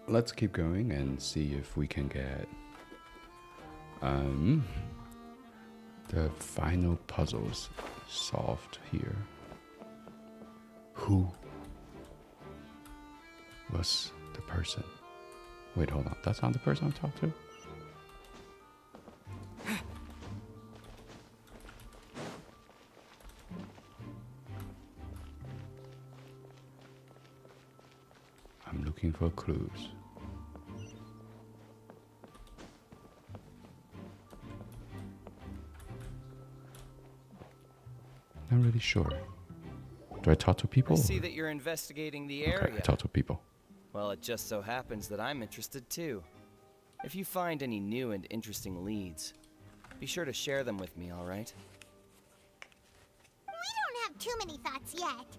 let's keep going and see if we can get the final puzzles solved here. Who was the person? Wait, hold on. That's not the person I talked to? I'm looking for clues. Not really sure. Do I talk to people? I see that you're investigating the area. Okay, I talk to people. Well, it just so happens that I'm interested too. If you find any new and interesting leads, be sure to share them with me, all right? We don't have too many thoughts yet.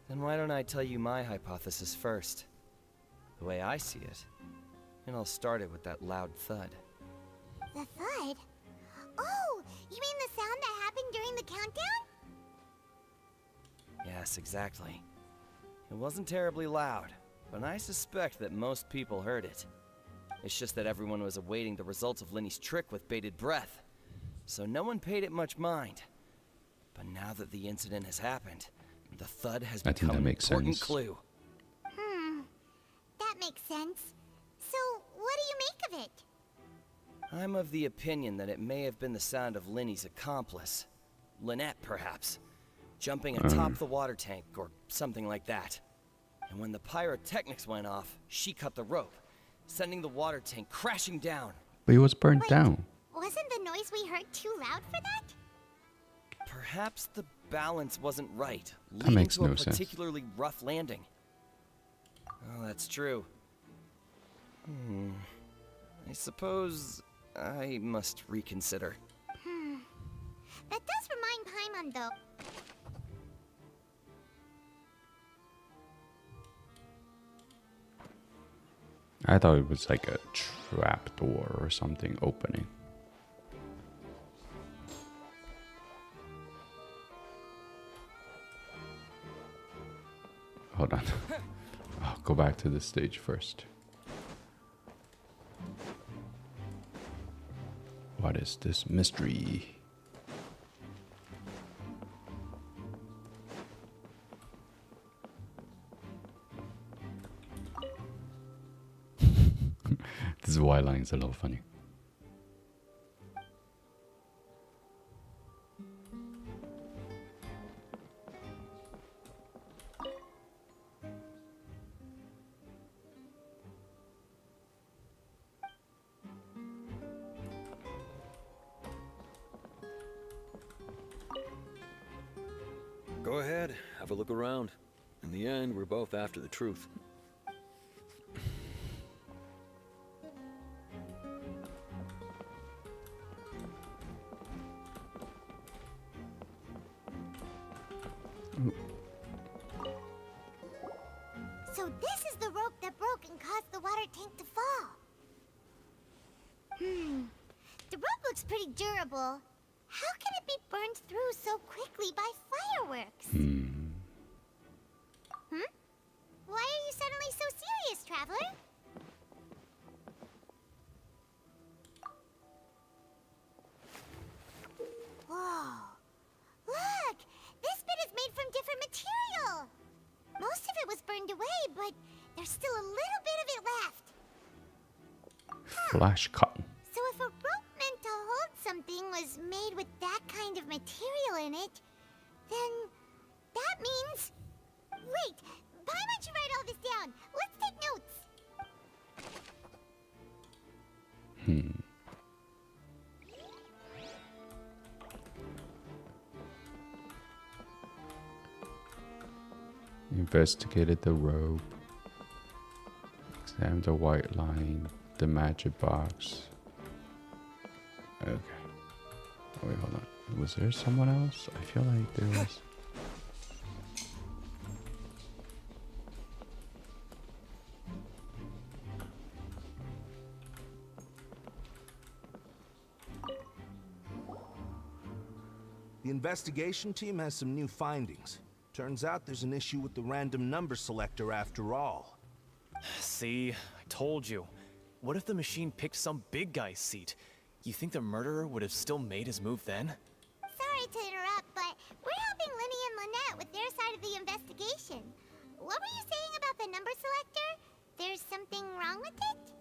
Then why don't I tell you my hypothesis first? The way I see it. And I'll start it with that loud thud. The thud? Oh, you mean the sound that happened during the countdown? Yes, exactly. It wasn't terribly loud, but I suspect that most people heard it. It's just that everyone was awaiting the results of Lenny's trick with bated breath, so no one paid it much mind. But now that the incident has happened, the thud has become an important clue. That makes sense. So, what do you make of it? I'm of the opinion that it may have been the sound of Lenny's accomplice. Lynette, perhaps. Jumping atop the water tank, or something like that. And when the pyrotechnics went off, she cut the rope, sending the water tank crashing down. But it was burned down. Wasn't the noise we heard too loud for that? Perhaps the balance wasn't right, That leading makes to no a sense. particularly rough landing. Oh, that's true. I suppose I must reconsider. That does remind Paimon, though. I thought it was like a trap door or something opening. Hold on. I'll go back to the stage first. What is this mystery? This white line is a little funny. Go ahead, have a look around. In the end, we're both after the truth. So this is the rope that broke and caused the water tank to fall. The rope looks pretty durable. How can it be burned through so quickly by fireworks? Why are you suddenly so serious, Traveler? Whoa. Look! This bit is made from different material. Most of it was burned away, but there's still a little bit of it left. Flash cotton. So if a rope meant to hold something was made with that kind of material in it, then that means... Wait, Paimon should write all this down. Let's take notes. Investigated the rope. Examined the white line. The magic box. Okay. Oh, wait, hold on. Was there someone else? I feel like there was. The investigation team has some new findings. Turns out there's an issue with the random number selector after all. See, I told you. What if the machine picked some big guy's seat? You think the murderer would have still made his move then? Sorry to interrupt, but we're helping Lenny and Lynette with their side of the investigation. What were you saying about the number selector? There's something wrong with it?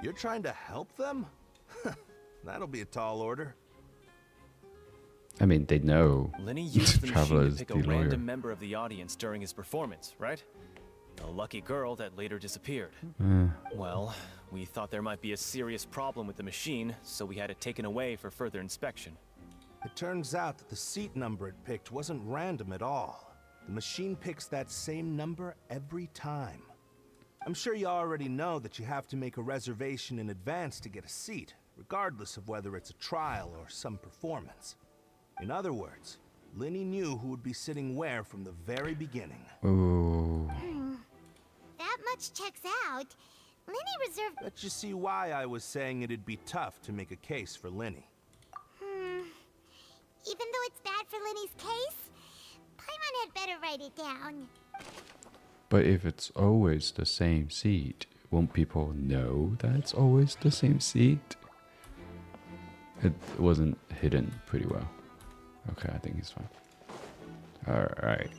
You're trying to help them? That'll be a tall order. I mean, they know Lenny used the Traveler machine is to pick the a lawyer. random member of the audience during his performance, right? A lucky girl that later disappeared. Well, we thought there might be a serious problem with the machine, so we had it taken away for further inspection. It turns out that the seat number it picked wasn't random at all. The machine picks that same number every time. I'm sure you already know that you have to make a reservation in advance to get a seat, regardless of whether it's a trial or some performance. In other words, Lenny knew who would be sitting where from the very beginning. Ooh. That much checks out. Lenny reserved... Let you see why I was saying it'd be tough to make a case for Lenny. Even though it's bad for Lenny's case, Paimon had better write it down. But if it's always the same seat, won't people know that it's always the same seat? It wasn't hidden pretty well. Okay, I think he's fine. Alright.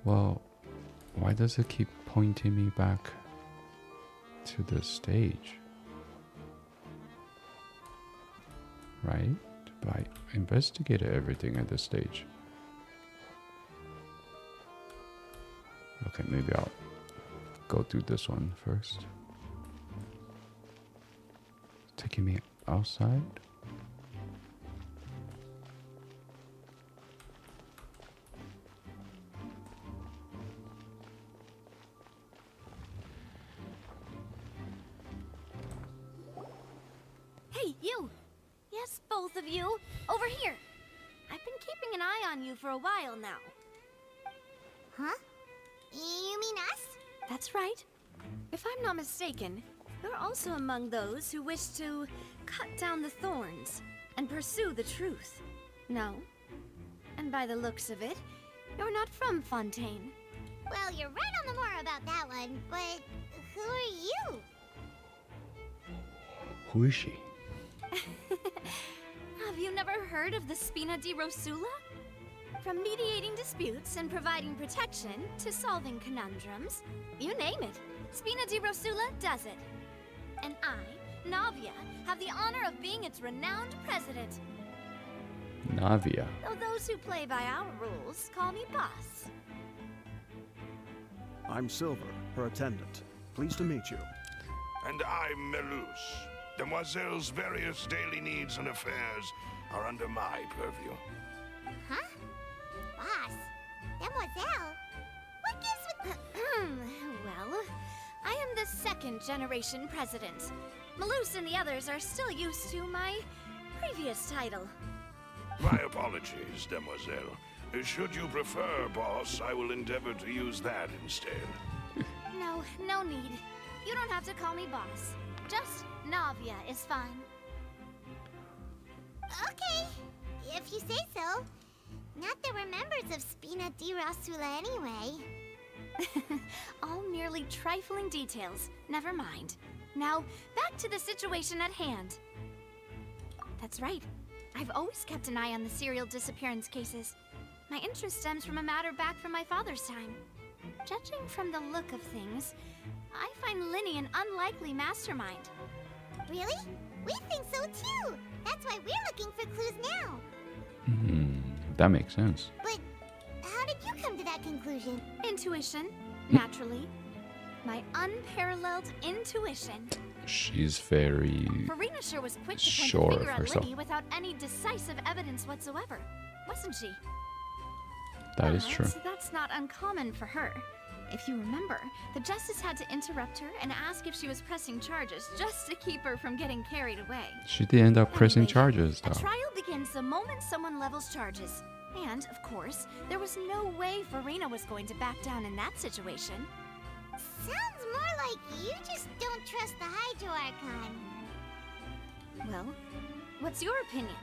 Well, why does it keep pointing me back to the stage? Right? But I investigated everything at this stage. Okay, maybe I'll go through this one first. Taking me outside. Hey, you! Yes, both of you! Over here! I've been keeping an eye on you for a while now. Huh? You mean us? That's right. If I'm not mistaken, you're also among those who wish to cut down the thorns and pursue the truth. No? And by the looks of it, you're not from Fontaine. Well, you're right on the more about that one, but who are you? Who is she? Have you never heard of the Spina di Rosula? From mediating disputes and providing protection to solving conundrums, you name it, Spina di Rosula does it. And I, Navia, have the honor of being its renowned president. Navia. Though those who play by our rules call me boss. I'm Silver, her attendant. Pleased to meet you. And I'm Melus. Demoiselle's various daily needs and affairs are under my purview. Huh? Boss? Demoiselle? What gives with... Well, I am the second generation president. Malus and the others are still used to my previous title. My apologies, Demoiselle. Should you prefer, boss, I will endeavor to use that instead. No, no need. You don't have to call me boss. Just Navia is fine. Okay, if you say so. Not that we're members of Spina di Rosula anyway. All merely trifling details. Never mind. Now, back to the situation at hand. That's right. I've always kept an eye on the serial disappearance cases. My interest stems from a matter back from my father's time. Judging from the look of things, I find Lenny an unlikely mastermind. Really? We think so too! That's why we're looking for clues now. That makes sense. But how did you come to that conclusion? Intuition, naturally. My unparalleled intuition. She's very Farina sure was quick to point sure the of finger at herself. Lenny without any decisive evidence whatsoever, wasn't she? That is But true. That's not uncommon for her. If you remember, the justice had to interrupt her and ask if she was pressing charges just to keep her from getting carried away. She did end up pressing Anyway, charges A though. trial begins the moment someone levels charges. And, of course, there was no way Farina was going to back down in that situation. Sounds more like you just don't trust the Hydro Archon. Well, what's your opinion?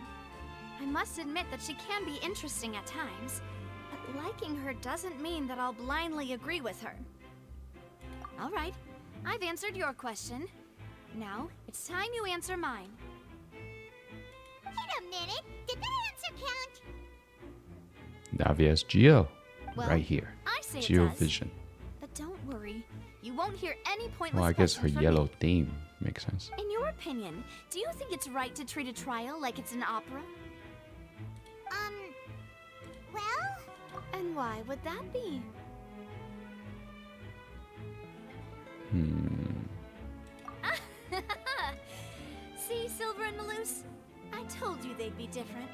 I must admit that she can be interesting at times, but liking her doesn't mean that I'll blindly agree with her. All right, I've answered your question. Now, it's time you answer mine. Wait a minute, did that answer count? Navia's Geo. Well, Right here. I say it Geo does. Vision. But don't worry, you won't hear any pointless Well, I guess her questions from yellow me. theme makes sense. In your opinion, do you think it's right to treat a trial like it's an opera? Well? And why would that be? See, Silver and Maloose? I told you they'd be different.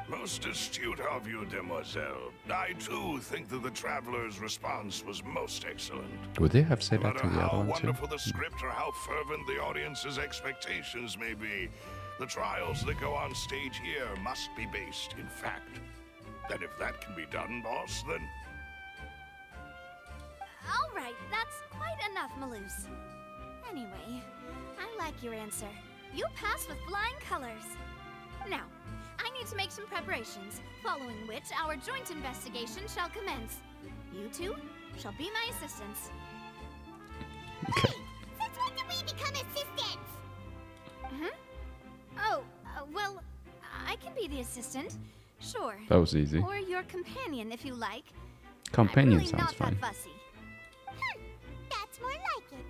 Most astute of you, demoiselle. I too think that the traveler's response was most excellent. Would they have said No that matter to the other how one too? wonderful the script or how fervent the audience's expectations may be, the trials that go on stage here must be based in fact. And if that can be done, boss, then All right, that's quite enough, Maloose. Anyway, I like your answer. You passed with flying colors. Now, I need to make some preparations, following which our joint investigation shall commence. You two shall be my assistants. Hey, since when did we become assistants? Oh, well, I can be the assistant. Sure. That was easy. Or your companion, if you like. Companion I'm really sounds not fine. that fussy. That's more like it.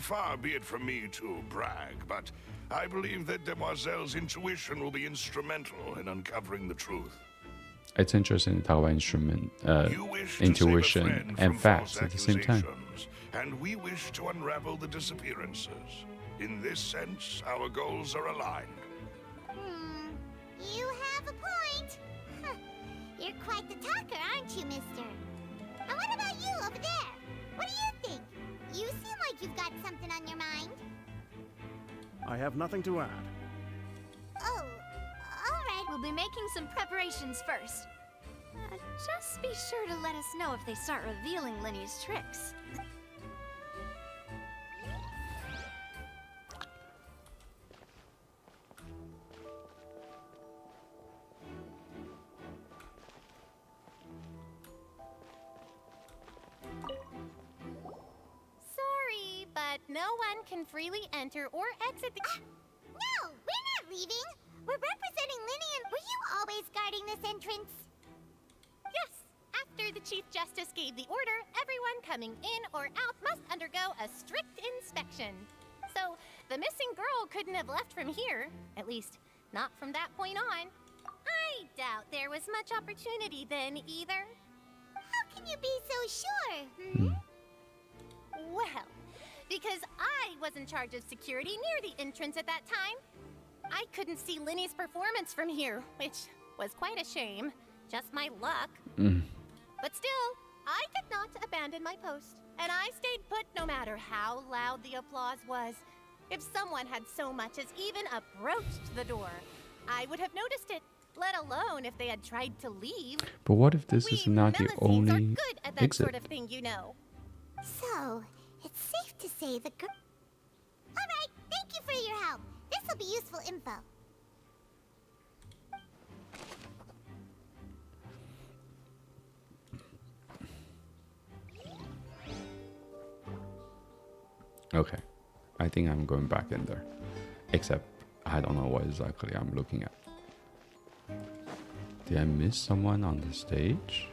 far be it from me to brag, but I believe that Demoiselle's intuition will be instrumental in uncovering the truth. It's interesting to talk about You wish to save a intuition friend and from facts false at the same time. accusations, and we wish to unravel the disappearances. In this sense, our goals are aligned. You have a point. Huh. You're quite the talker, aren't you, mister? And what about you over there? What do you think? You seem like you've got something on your mind. I have nothing to add. Oh, all right. We'll be making some preparations first. Just be sure to let us know if they start revealing Lenny's tricks. Sorry, but no one can freely enter or exit the... No, we're not leaving. We're representing Lenny and... Were you always guarding this entrance? Yes! After the Chief Justice gave the order, everyone coming in or out must undergo a strict inspection. So, the missing girl couldn't have left from here. At least, not from that point on. I doubt there was much opportunity then, either. How can you be so sure? Well, because I was in charge of security near the entrance at that time. I couldn't see Lenny's performance from here, which was quite a shame. Just my luck. But still, I did not abandon my post. And I stayed put no matter how loud the applause was. If someone had so much as even approached the door, I would have noticed it, let alone if they had tried to leave. But what if this We is not the Melisies are only good at that exit? sort of thing, you know. So, it's safe to say the girl... All right, thank you for your help. This will be useful info. Okay, I think I'm going back in there. Except I don't know what exactly I'm looking at. Did I miss someone on the stage?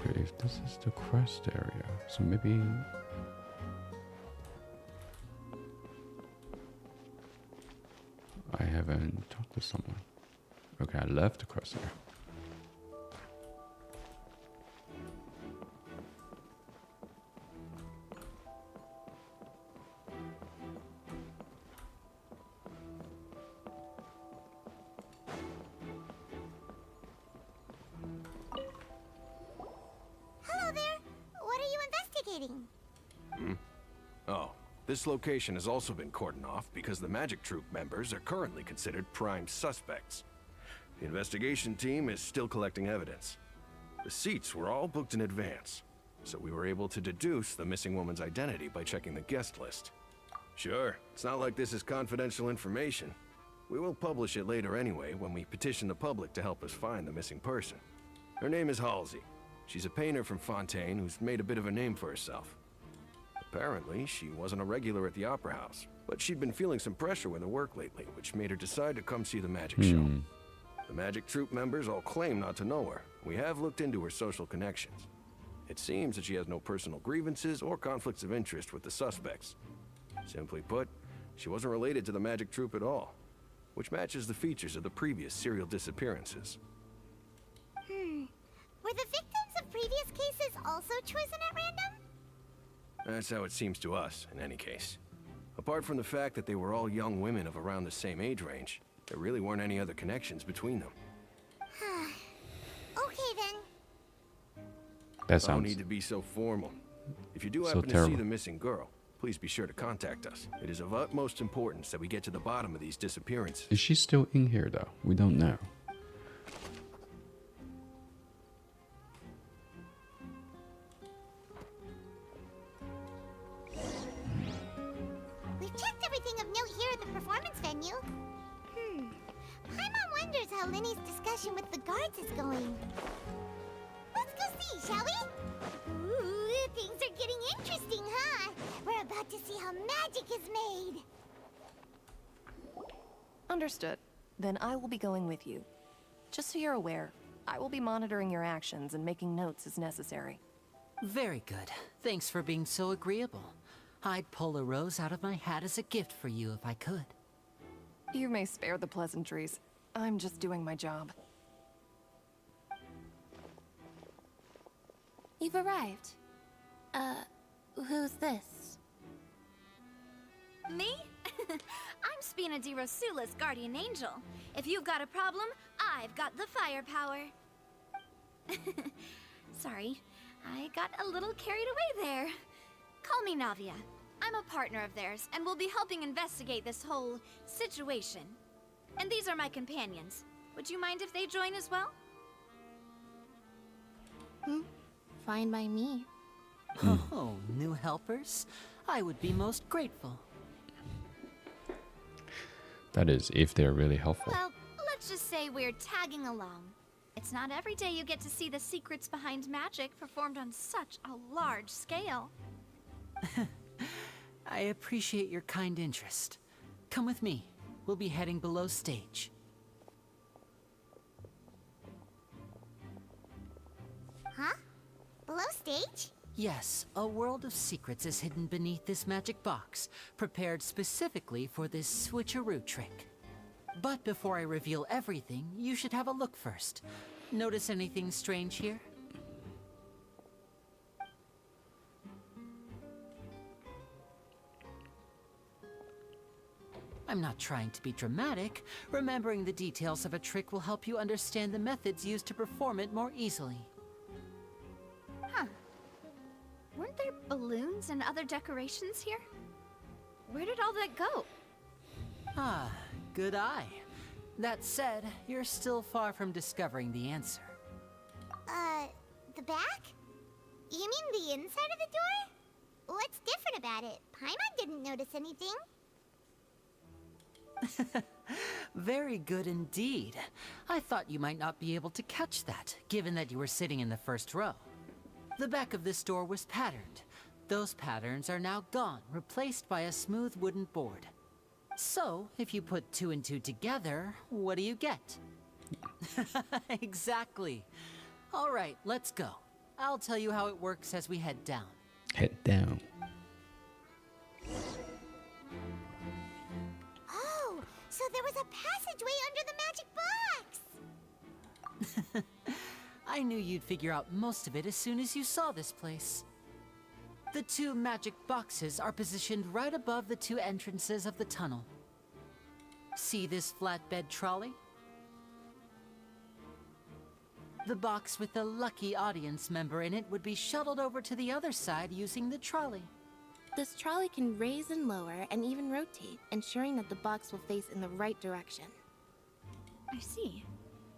Okay, if this is the crest area, so maybe... I haven't talked to someone. Okay, I left the crest area. This location has also been cordoned off because the Magic Troop members are currently considered prime suspects. The investigation team is still collecting evidence. The seats were all booked in advance, so we were able to deduce the missing woman's identity by checking the guest list. Sure, it's not like this is confidential information. We will publish it later anyway when we petition the public to help us find the missing person. Her name is Halsey. She's a painter from Fontaine who's made a bit of a name for herself. Apparently, she wasn't a regular at the Opera House, but she'd been feeling some pressure with her work lately, which made her decide to come see the magic show. The Magic Troop members all claim not to know her. We have looked into her social connections. It seems that she has no personal grievances or conflicts of interest with the suspects. Simply put, she wasn't related to the Magic Troop at all, which matches the features of the previous serial disappearances. Were the victims of previous cases also chosen at random? That's how it seems to us, in any case. Apart from the fact that they were all young women of around the same age range, there really weren't any other connections between them. Okay then. That sounds No need to be so formal. If you do so happen to see terrible. the missing girl, please be sure to contact us. It is of utmost importance that we get to the bottom of these disappearances. Is she still in here though? We don't know. We've checked everything of note here at the performance venue. Paimon wonders how Linny's discussion with the guards is going. Let's go see, shall we? Ooh, things are getting interesting, huh? We're about to see how magic is made. Understood. Then I will be going with you. Just so you're aware, I will be monitoring your actions and making notes as necessary. Very good. Thanks for being so agreeable. I'd pull a rose out of my hat as a gift for you if I could. You may spare the pleasantries. I'm just doing my job. You've arrived. Who's this? Me? I'm Spina di Rosula's guardian angel. If you've got a problem, I've got the firepower. Sorry, I got a little carried away there. Call me Navia. I'm a partner of theirs, and will be helping investigate this whole situation. And these are my companions. Would you mind if they join as well? Fine by me. Oh, new helpers? I would be most grateful. That is, if they're really helpful. Well, let's just say we're tagging along. It's not every day you get to see the secrets behind magic performed on such a large scale. I appreciate your kind interest. Come with me. We'll be heading below stage. Huh? Below stage? Yes, a world of secrets is hidden beneath this magic box, prepared specifically for this switcheroo trick. But before I reveal everything, you should have a look first. Notice anything strange here? I'm not trying to be dramatic. Remembering the details of a trick will help you understand the methods used to perform it more easily. Huh. Weren't there balloons and other decorations here? Where did all that go? Ah, good eye. That said, you're still far from discovering the answer. The back? You mean the inside of the door? What's different about it? Paimon didn't notice anything. Very good indeed. I thought you might not be able to catch that, given that you were sitting in the first row. The back of this door was patterned. Those patterns are now gone, replaced by a smooth wooden board. So, if you put 2 and 2 together, what do you get? Exactly. All right, let's go. I'll tell you how it works as we head down. Head down. Oh, so there was a passageway under the magic box! I knew you'd figure out most of it as soon as you saw this place. The 2 magic boxes are positioned right above the 2 entrances of the tunnel. See this flatbed trolley? The box with the lucky audience member in it would be shuttled over to the other side using the trolley. This trolley can raise and lower and even rotate, ensuring that the box will face in the right direction. I see.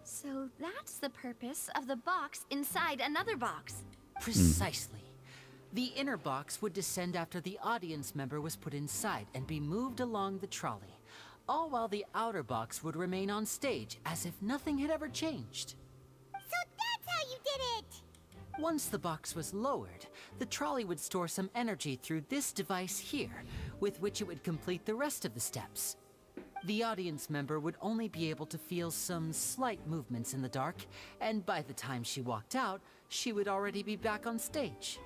So that's the purpose of the box inside another box. Precisely. The inner box would descend after the audience member was put inside and be moved along the trolley, all while the outer box would remain on stage as if nothing had ever changed. So that's how you did it! Once the box was lowered, the trolley would store some energy through this device here, with which it would complete the rest of the steps. The audience member would only be able to feel some slight movements in the dark, and by the time she walked out, she would already be back on stage.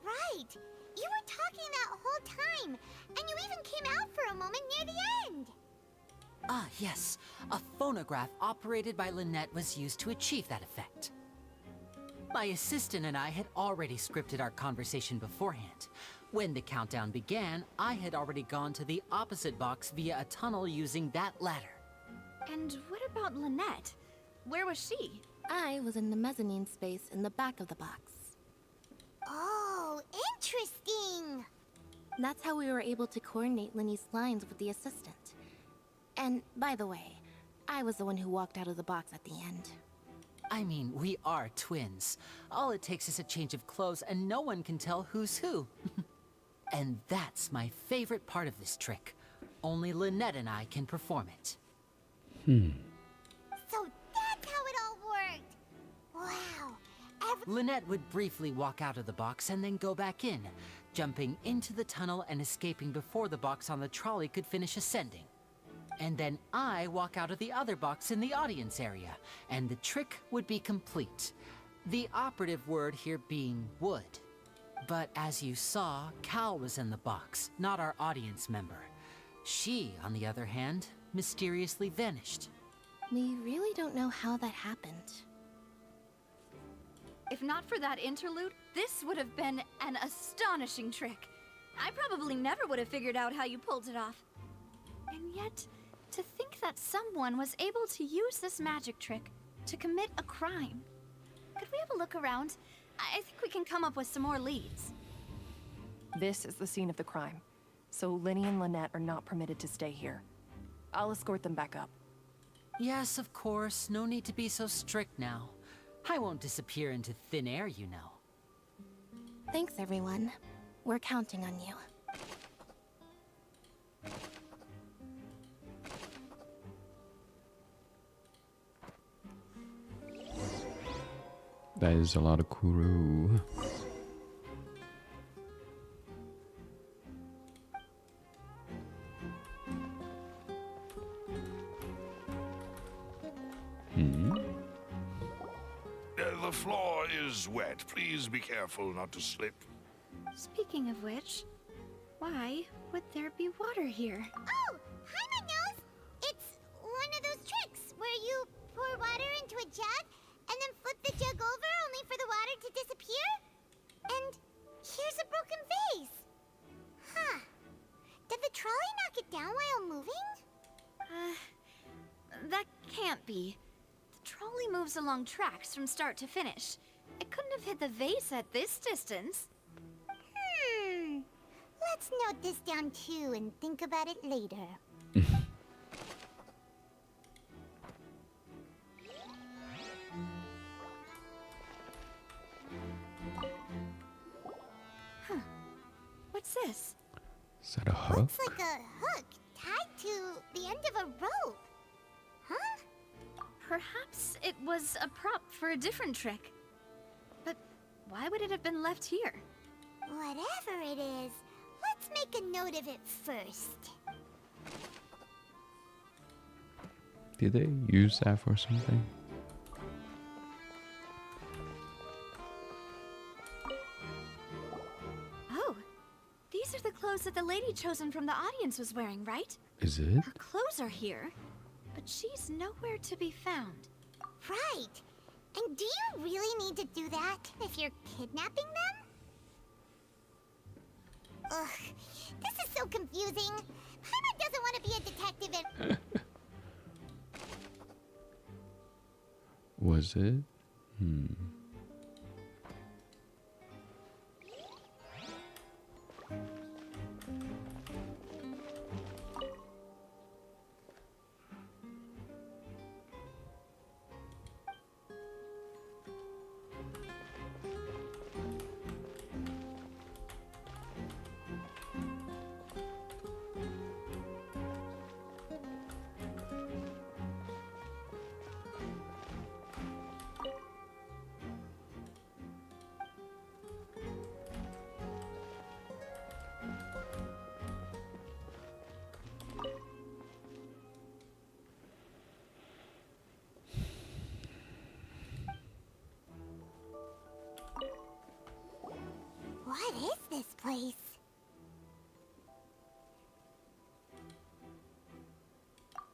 Right! You were talking that whole time, and you even came out for a moment near the end! Ah, yes. A phonograph operated by Lynette was used to achieve that effect. My assistant and I had already scripted our conversation beforehand. When the countdown began, I had already gone to the opposite box via a tunnel using that ladder. And what about Lynette? Where was she? I was in the mezzanine space in the back of the box. Oh, interesting! That's how we were able to coordinate Linny's lines with the assistant. And, by the way, I was the one who walked out of the box at the end. I mean, we are twins. All it takes is a change of clothes and no one can tell who's who. And that's my favorite part of this trick. Only Lynette and I can perform it. So that's how it all worked! Wow! Lynette would briefly walk out of the box and then go back in, jumping into the tunnel and escaping before the box on the trolley could finish ascending. And then I walk out of the other box in the audience area, and the trick would be complete. The operative word here being would. But as you saw, Cal was in the box, not our audience member. She, on the other hand, mysteriously vanished. We really don't know how that happened. If not for that interlude, this would have been an astonishing trick. I probably never would have figured out how you pulled it off. And yet, to think that someone was able to use this magic trick to commit a crime. Could we have a look around? I think we can come up with some more leads. This is the scene of the crime, so Linny and Lynette are not permitted to stay here. I'll escort them back up. Yes, of course. No need to be so strict now. I won't disappear into thin air, you know. Thanks, everyone. We're counting on you. That is a lot of kuru. The floor is wet. Please be careful not to slip. Speaking of which, why would there be water here? Oh, hi, my nose! It's one of those tricks where you pour water into a jug and then flip the jug over only for the water to disappear? And here's a broken vase. Huh. Did the trolley knock it down while moving? That can't be. The trolley moves along tracks from start to finish. It couldn't have hit the vase at this distance. Let's note this down too and think about it later. What's this? Is that a hook? Looks like a hook tied to the end of a rope. Huh? Perhaps it was a prop for a different trick. But why would it have been left here? Whatever it is, let's make a note of it first. Did they use that for something? Oh, these are the clothes that the lady chosen from the audience was wearing, right? Is it? Her clothes are here, but she's nowhere to be found. Right. And do you really need to do that if you're kidnapping them? Ugh, this is so confusing. Paimon doesn't want to be a detective and... Was it? What is this place?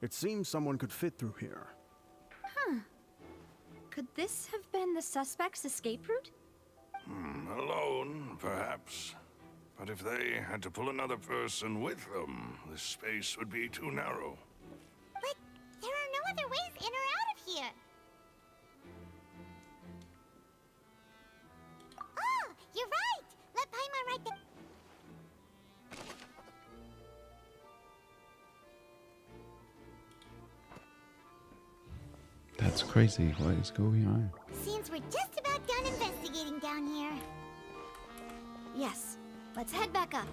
It seems someone could fit through here. Huh. Could this have been the suspect's escape route? Alone, perhaps. But if they had to pull another person with them, this space would be too narrow. But there are no other ways in or out of here. Oh, you're right! Let Paimon write the... That's crazy. What is going on? Seems we're just about done investigating down here. Yes. Let's head back up.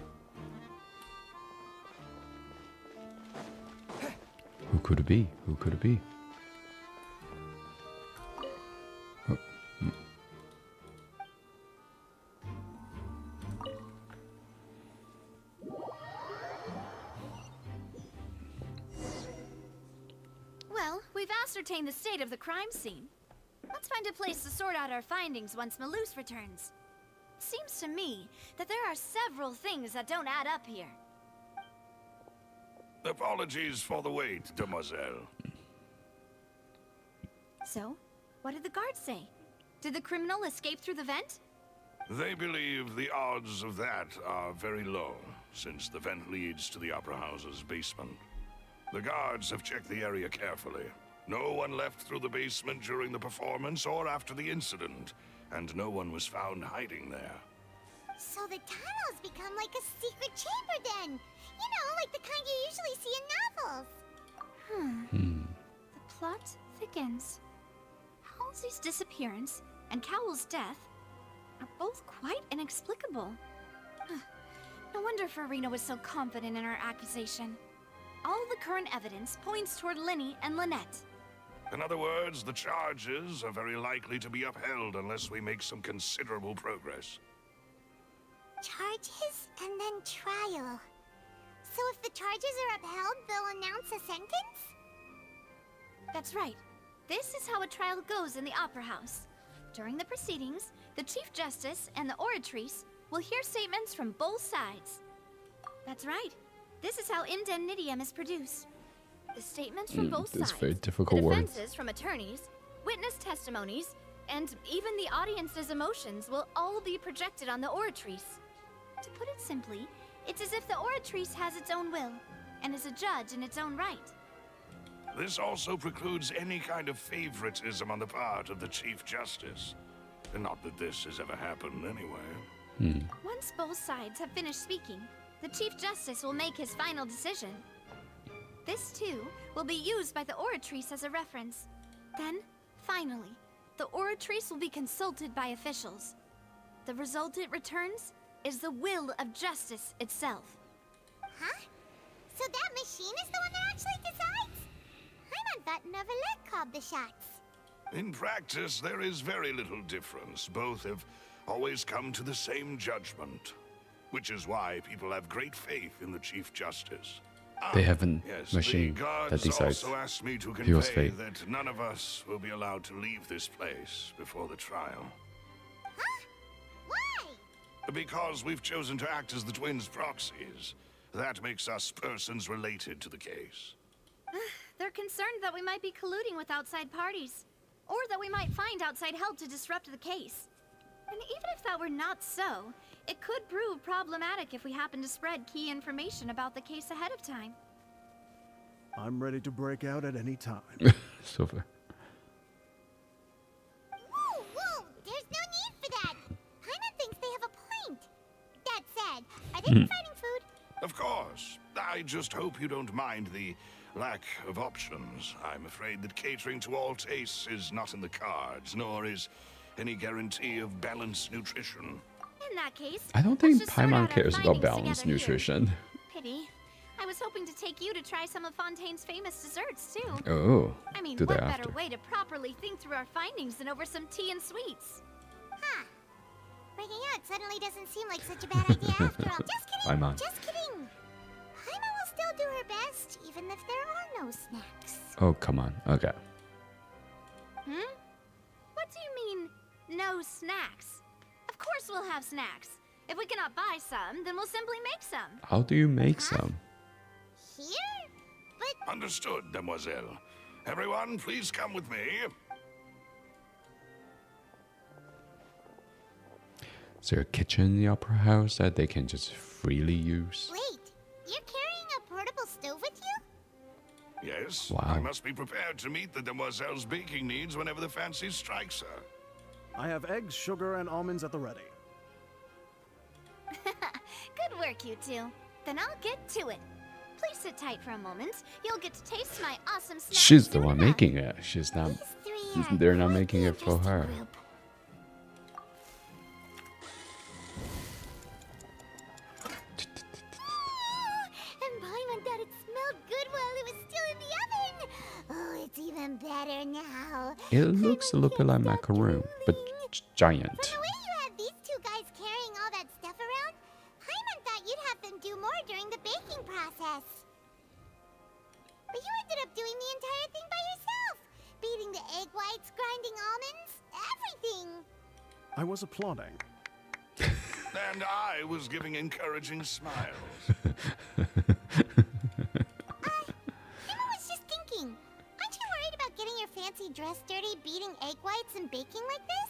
Who could it be? Who could it be? Oh. Well, we've ascertained the state of the crime scene. Let's find a place to sort out our findings once Malus returns. Seems to me that there are several things that don't add up here. Apologies for the wait, demoiselle. So, what did the guards say? Did the criminal escape through the vent? They believe the odds of that are very low, since the vent leads to the Opera House's basement. The guards have checked the area carefully. No one left through the basement during the performance or after the incident, and no one was found hiding there. So the tunnels become like a secret chamber then! You know, like the kind you usually see in novels. The plot thickens. Halsey's disappearance and Cowell's death are both quite inexplicable. No wonder Farina was so confident in her accusation. All the current evidence points toward Linny and Lynette. In other words, the charges are very likely to be upheld unless we make some considerable progress. Charges and then trial. So if the charges are upheld, they'll announce a sentence? That's right. This is how a trial goes in the Opera House. During the proceedings, the Chief Justice and the Oratrice will hear statements from both sides. That's right. This is how indemnitium is produced. The statements from both sides, very difficult the words. defenses from attorneys, witness testimonies, and even the audience's emotions will all be projected on the Oratrice. To put it simply, it's as if the Oratrice has its own will, and is a judge in its own right. This also precludes any kind of favoritism on the part of the Chief Justice. And not that this has ever happened anyway. Once both sides have finished speaking, the Chief Justice will make his final decision. This, too, will be used by the Oratrice as a reference. Then, finally, the Oratrice will be consulted by officials. The result it returns is the will of justice itself. Huh? So that machine is the one that actually decides? Paimon thought Neuvillette called the shots. In practice, there is very little difference. Both have always come to the same judgment. Which is why people have great faith in the Chief Justice. They have a Yes, machine the guards that decides also asked me to hero's convey fate. that none of us will be allowed to leave this place before the trial. Huh? Why? Because we've chosen to act as the twins' proxies. That makes us persons related to the case. They're concerned that we might be colluding with outside parties, or that we might find outside help to disrupt the case. And even if that were not so, it could prove problematic if we happen to spread key information about the case ahead of time. I'm ready to break out at any time. So far. Whoa, whoa! There's no need for that! Paimon thinks they have a point. That said, are they providing food? Of course. I just hope you don't mind the lack of options. I'm afraid that catering to all tastes is not in the cards, nor is any guarantee of balanced nutrition. In that case, I don't let's think just sort Paimon out our cares about findings balanced together here. nutrition. Pity. I was hoping to take you to try some of Fontaine's famous desserts, too. Oh, I mean, do what that better after. way to properly think through our findings than over some tea and sweets? Huh. Breaking out suddenly doesn't seem like such a bad idea after all. Just kidding! Paimon. Just kidding! Paimon will still do her best, even if there are no snacks. Oh, come on. Okay. What do you mean, no snacks? Of course we'll have snacks. If we cannot buy some, then we'll simply make some. How do you make some? Here? But Understood, Demoiselle. Everyone, please come with me. Is there a kitchen in the opera house that they can just freely use? wait, you're carrying a portable stove with you? Yes, Wow. I must be prepared to meet the Demoiselle's baking needs whenever the fancy strikes her. I have eggs, sugar, and almonds at the ready. Good work, you two. Then I'll get to it. Please sit tight for a moment. You'll get to taste my awesome snacks. She's the soon one enough. making it. She's not. They're not making it for her. And Paimon thought it smelled good while it was still in the oven. Oh, it's even better now. It looks a little bit like macaroon, but giant. From the way you had these two guys carrying all that stuff around, Paimon thought you'd have them do more during the baking process. But you ended up doing the entire thing by yourself. Beating the egg whites, grinding almonds, everything. I was applauding. And I was giving encouraging smiles. Emma was just thinking, aren't you worried about getting your fancy dress dirty beating egg whites and baking like this?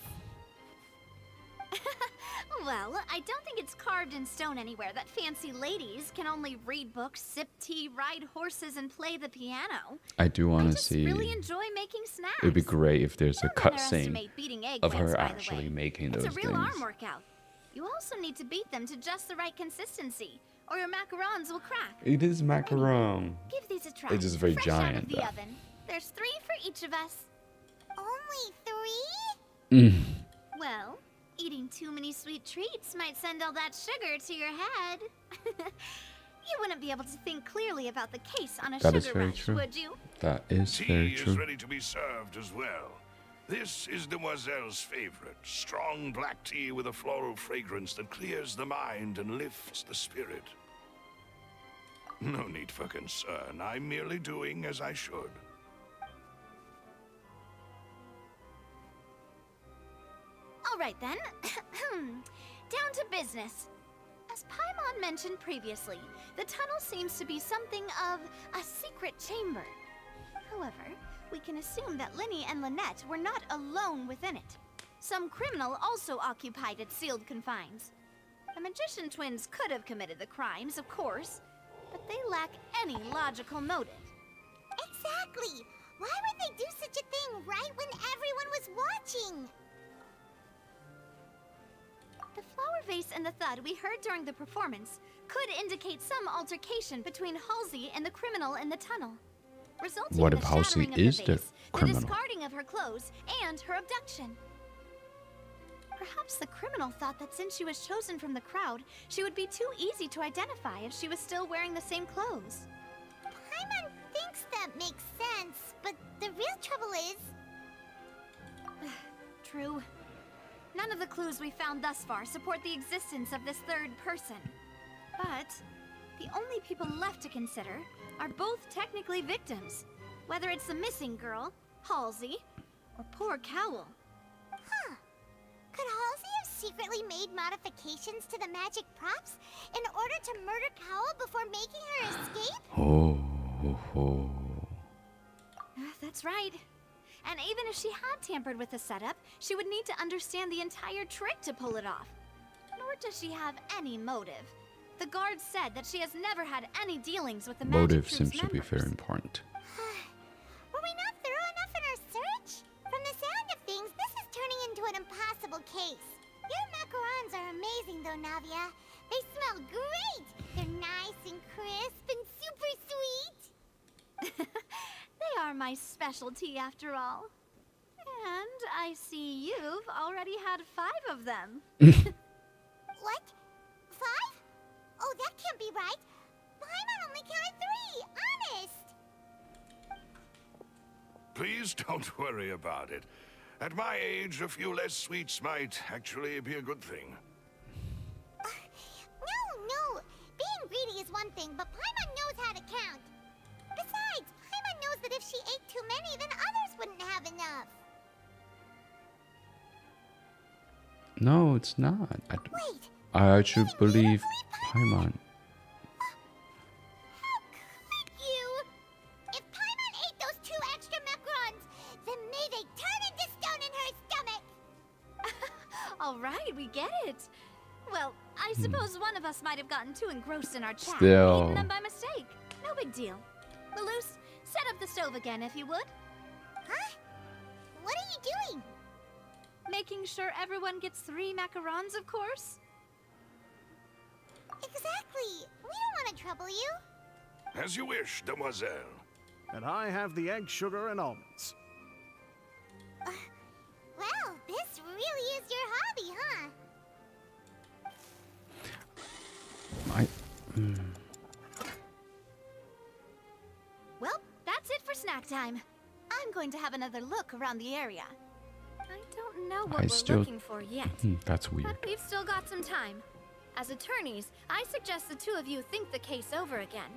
Well, I don't think it's carved in stone anywhere that fancy ladies can only read books, sip tea, ride horses, and play the piano. I do want to I see. really enjoy making snacks. It'd be great if there's a Don't cut scene underestimate beating egg of whites, her by the actually way. making It's those a real things. arm workout. You also need to beat them to just the right consistency, or your macarons will crack. It is macaron. Give these a try. It's just very Fresh out of giant, the though. oven. There's 3 for each of us. Only 3? Mm. Well, eating too many sweet treats might send all that sugar to your head. You wouldn't be able to think clearly about the case on a That sugar is very rush, true. would you? That is Tea very is true. ready to be served as well. This is Demoiselle's favorite. Strong black tea with a floral fragrance that clears the mind and lifts the spirit. No need for concern. I'm merely doing as I should. All right then. Down to business. As Paimon mentioned previously, the tunnel seems to be something of a secret chamber. However, we can assume that Linny and Lynette were not alone within it. Some criminal also occupied its sealed confines. The magician twins could have committed the crimes, of course, but they lack any logical motive. Exactly! Why would they do such a thing right when everyone was watching? The flower vase and the thud we heard during the performance could indicate some altercation between Halsey and the criminal in the tunnel, resulting What in if the Halsey shattering is of the the vase, the criminal? discarding of her clothes, and her abduction. Perhaps the criminal thought that since she was chosen from the crowd, she would be too easy to identify if she was still wearing the same clothes. Paimon thinks that makes sense, but the real trouble is... True. None of the clues we found thus far support the existence of this third person. But the only people left to consider are both technically victims, whether it's the missing girl, Halsey, or poor Cowl. Huh. Could Halsey have secretly made modifications to the magic props in order to murder Cowl before making her escape? Oh. That's right. And even if she had tampered with the setup, she would need to understand the entire trick to pull it off. Nor does she have any motive. The guards said that she has never had any dealings with the magic Motive troop's seems to be members. very important. Were we not thorough enough in our search? From the sound of things, this is turning into an impossible case. Your macarons are amazing though, Navia. They smell great! They're nice and crisp and super sweet! They are my specialty after all. And I see you've already had 5 of them. What? 5? Oh, that can't be right. Paimon only counted 3, honest! Please don't worry about it. At my age, a few less sweets might actually be a good thing. No. Being greedy is one thing, but Paimon knows how to count. Besides, Paimon knows that if she ate too many, then others wouldn't have enough. No, it's not. Wait, I should believe Paimon. You! If Paimon ate those 2 extra macarons, then may they turn into stone in her stomach! All right, we get it. Well, I suppose one of us might have gotten too engrossed in our chat, Still. eating them by mistake. No big deal. Malus, set up the stove again if you would. Huh? What are you doing? Making sure everyone gets 3 macarons, of course. Exactly. We don't want to trouble you. As you wish, demoiselle. And I have the egg, sugar, and almonds. Well, this really is your hobby, huh? Well, that's it for snack time. I'm going to have another look around the area. I don't know what we're looking for yet. That's weird. But we've still got some time. As attorneys, I suggest the 2 of you think the case over again.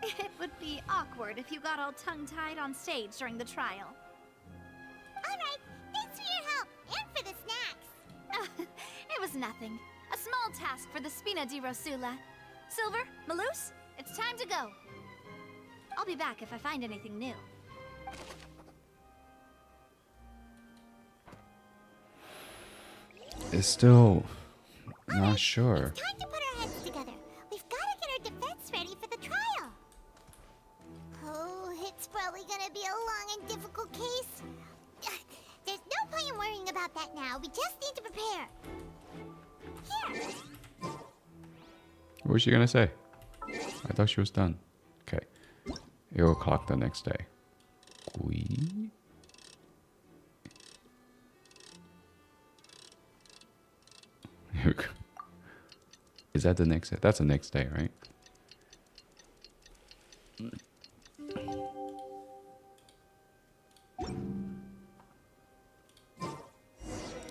It would be awkward if you got all tongue-tied on stage during the trial. Alright, thanks for your help, and for the snacks. It was nothing. A small task for the Spina di Rosula. Silver, Malus, it's time to go. I'll be back if I find anything new. It's still not sure. It's time to put our heads together. We've got to get our defense ready for the trial. Oh, it's probably gonna be a long and difficult case. There's no point in worrying about that now. We just need to prepare. Here. What was she gonna say? I thought she was done. Okay. 8 o'clock the next day. We. Here we go. Is that the next day? That's the next day, right?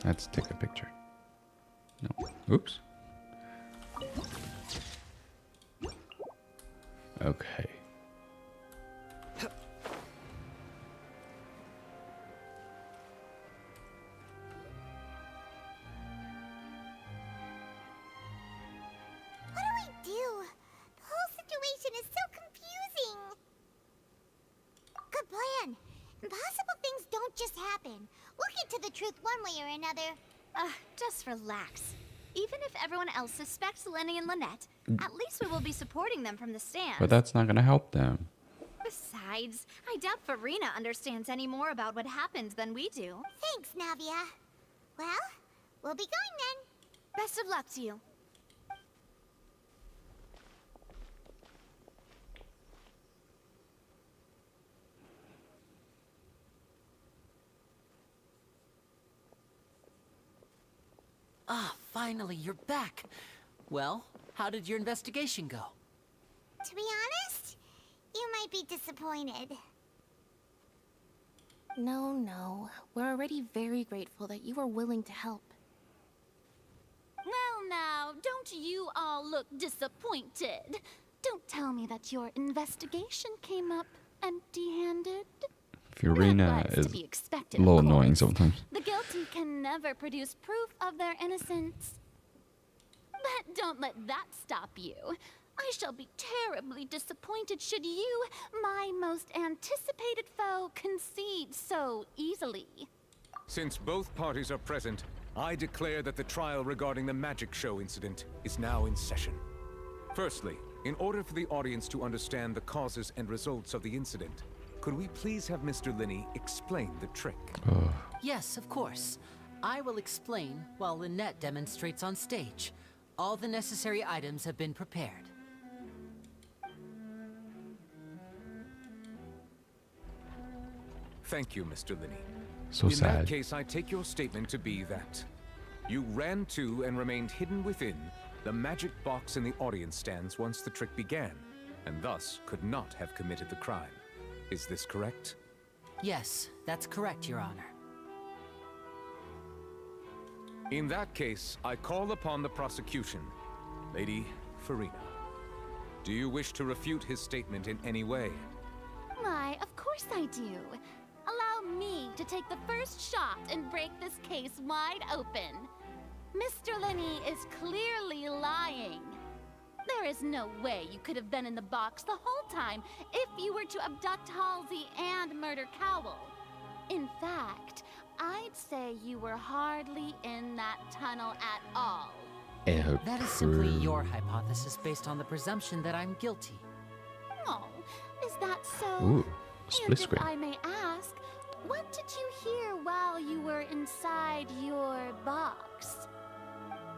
Let's take a picture. No. Oops. Okay. What do we do? The whole situation is so confusing. Good plan. Impossible things don't just happen. We'll get to the truth one way or another. Just relax. Even if everyone else suspects Lenny and Lynette, at least we will be supporting them from the stands. But that's not gonna help them. Besides, I doubt Farina understands any more about what happened than we do. Thanks, Navia. Well, we'll be going then. Best of luck to you. Ah, finally, you're back. Well, how did your investigation go? To be honest, you might be disappointed. No. We're already very grateful that you were willing to help. Well now, don't you all look disappointed? Don't tell me that your investigation came up empty-handed. Farina That was is to be expected, a little of annoying course. sometimes. The guilty can never produce proof of their innocence. But don't let that stop you. I shall be terribly disappointed should you, my most anticipated foe, concede so easily. Since both parties are present, I declare that the trial regarding the magic show incident is now in session. Firstly, in order for the audience to understand the causes and results of the incident, could we please have Mr. Linney explain the trick? Yes, of course. I will explain while Lynette demonstrates on stage. All the necessary items have been prepared. Thank you, Mr. Linney. So in sad. that case, I take your statement to be that you ran to and remained hidden within the magic box in the audience stands once the trick began, and thus could not have committed the crime. Is this correct? Yes, that's correct, Your Honor. In that case, I call upon the prosecution. Lady Farina, do you wish to refute his statement in any way? Why, of course I do. Allow me to take the first shot and break this case wide open. Mr. Linney is clearly lying. There is no way you could have been in the box the whole time if you were to abduct Halsey and murder Cowell. In fact, I'd say you were hardly in that tunnel at all. That is simply your hypothesis based on the presumption that I'm guilty. Oh, is that so? Ooh, split And screen. if I may ask, what did you hear while you were inside your box?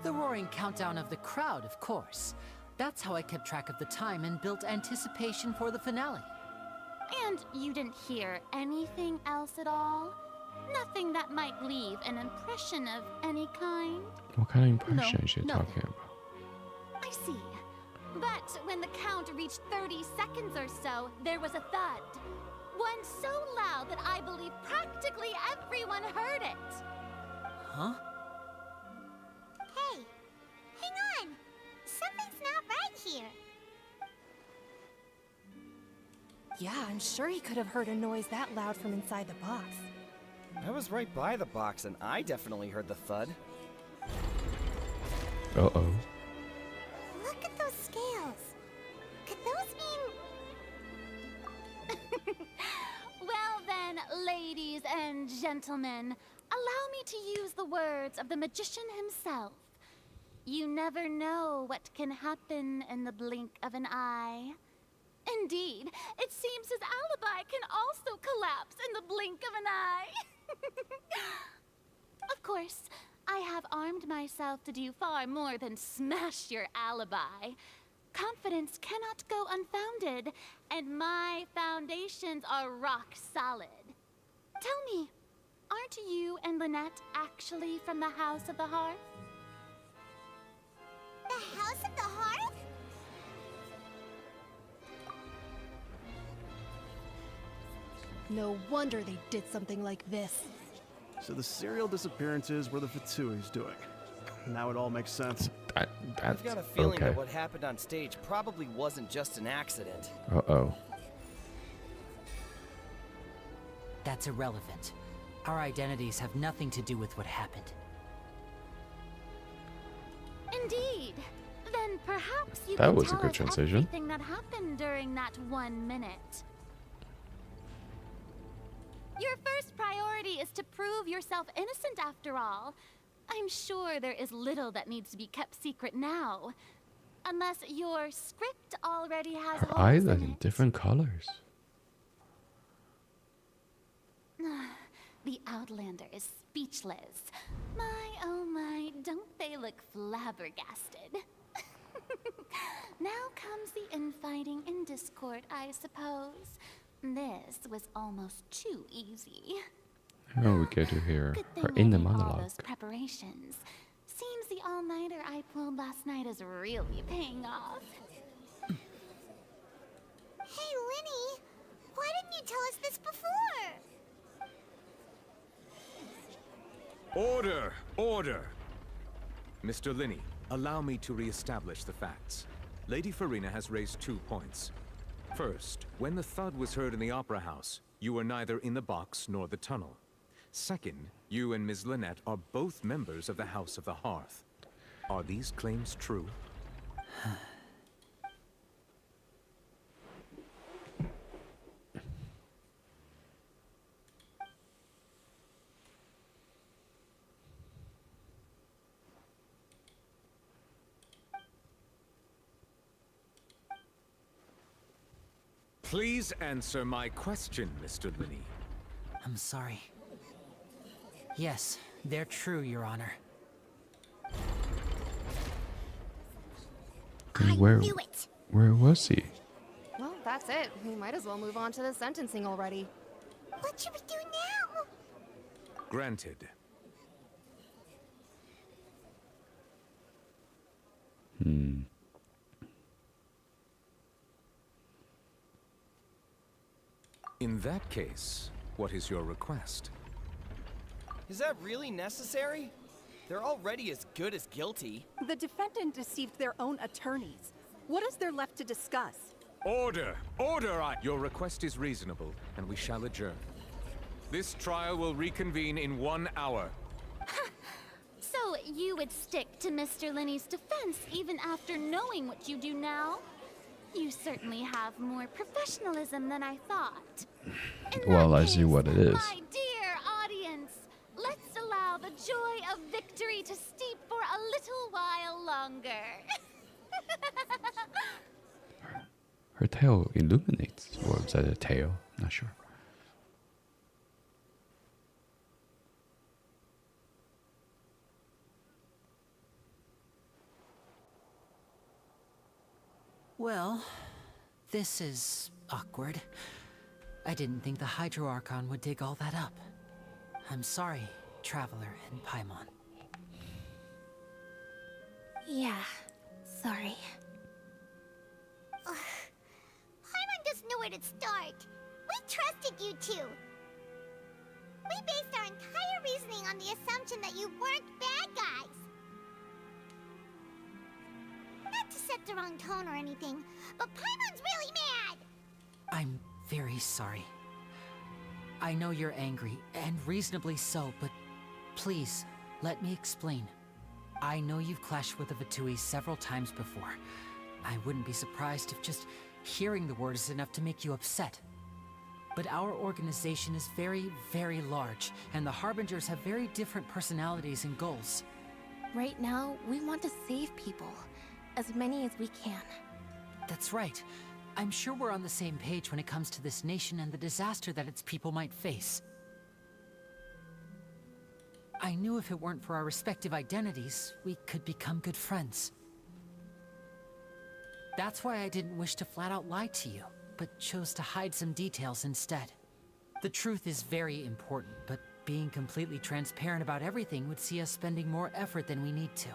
The roaring countdown of the crowd, of course. That's how I kept track of the time and built anticipation for the finale. And you didn't hear anything else at all? Nothing that might leave an impression of any kind? What kind of impression is she nothing. talking about? I see. But when the count reached 30 seconds or so, there was a thud. One so loud that I believe practically everyone heard it. Huh? Hey, hang on. Something's not right here. Yeah, I'm sure he could have heard a noise that loud from inside the box. I was right by the box, and I definitely heard the thud. Uh-oh. Look at those scales. Could those mean... Well then, ladies and gentlemen, allow me to use the words of the magician himself. You never know what can happen in the blink of an eye. Indeed, it seems his alibi can also collapse in the blink of an eye. Of course, I have armed myself to do far more than smash your alibi. Confidence cannot go unfounded, and my foundations are rock solid. Tell me, aren't you and Lynette actually from the House of the Hearth? The House of the Hearth? No wonder they did something like this. So the serial disappearances were the Fatsui's doing. Now it all makes sense. I've got a feeling that what happened on stage probably wasn't just an accident. Uh-oh. That's irrelevant. Our identities have nothing to do with what happened. Indeed. Then perhaps you That can was a tell good us transition. everything that happened during that 1 minute. Your first priority is to prove yourself innocent after all. I'm sure there is little that needs to be kept secret now. Unless your script already has Her holes eyes are in in it. different colors. The Outlander is speechless. My, oh my, don't they look flabbergasted? Now comes the infighting and discord, I suppose. This was almost too easy. Oh, we get to hear Good her thing in the I did all monologue. those preparations. Seems the all-nighter I pulled last night is really paying off. Hey, Linny, why didn't you tell us this before? Order! Order! Mr. Linney, allow me to re-establish the facts. Lady Farina has raised 2 points. First, when the thud was heard in the Opera House, you were neither in the box nor the tunnel. Second, you and Ms. Lynette are both members of the House of the Hearth. Are these claims true? Please answer my question, Mr. Linney. I'm sorry. Yes, they're true, Your Honor. Where was he? Well, that's it. We might as well move on to the sentencing already. What should we do now? Granted. In that case, what is your request? Is that really necessary? They're already as good as guilty. The defendant deceived their own attorneys. What is there left to discuss? Order! Order! Your request is reasonable, and we shall adjourn. This trial will reconvene in 1 hour. So, you would stick to Mr. Linney's defense even after knowing what you do now. You certainly have more professionalism than I thought. Well, I see what it is. My dear audience, let's allow the joy of victory to steep for a little while longer. Her tail illuminates. Or is that a tail? Not sure. Well, this is awkward. I didn't think the Hydro Archon would dig all that up. I'm sorry, Traveler and Paimon. Yeah, sorry. Paimon doesn't know where to start. We trusted you two. We based our entire reasoning on the assumption that you weren't bad guys. Not to set the wrong tone or anything, but Paimon's really mad! I'm very sorry. I know you're angry, and reasonably so, but please, let me explain. I know you've clashed with the Fatui several times before. I wouldn't be surprised if just hearing the word is enough to make you upset. But our organization is very, very large, and the Harbingers have very different personalities and goals. Right now, we want to save people. As many as we can. That's right. I'm sure we're on the same page when it comes to this nation and the disaster that its people might face. I knew if it weren't for our respective identities, we could become good friends. That's why I didn't wish to flat out lie to you, but chose to hide some details instead. The truth is very important, but being completely transparent about everything would see us spending more effort than we need to.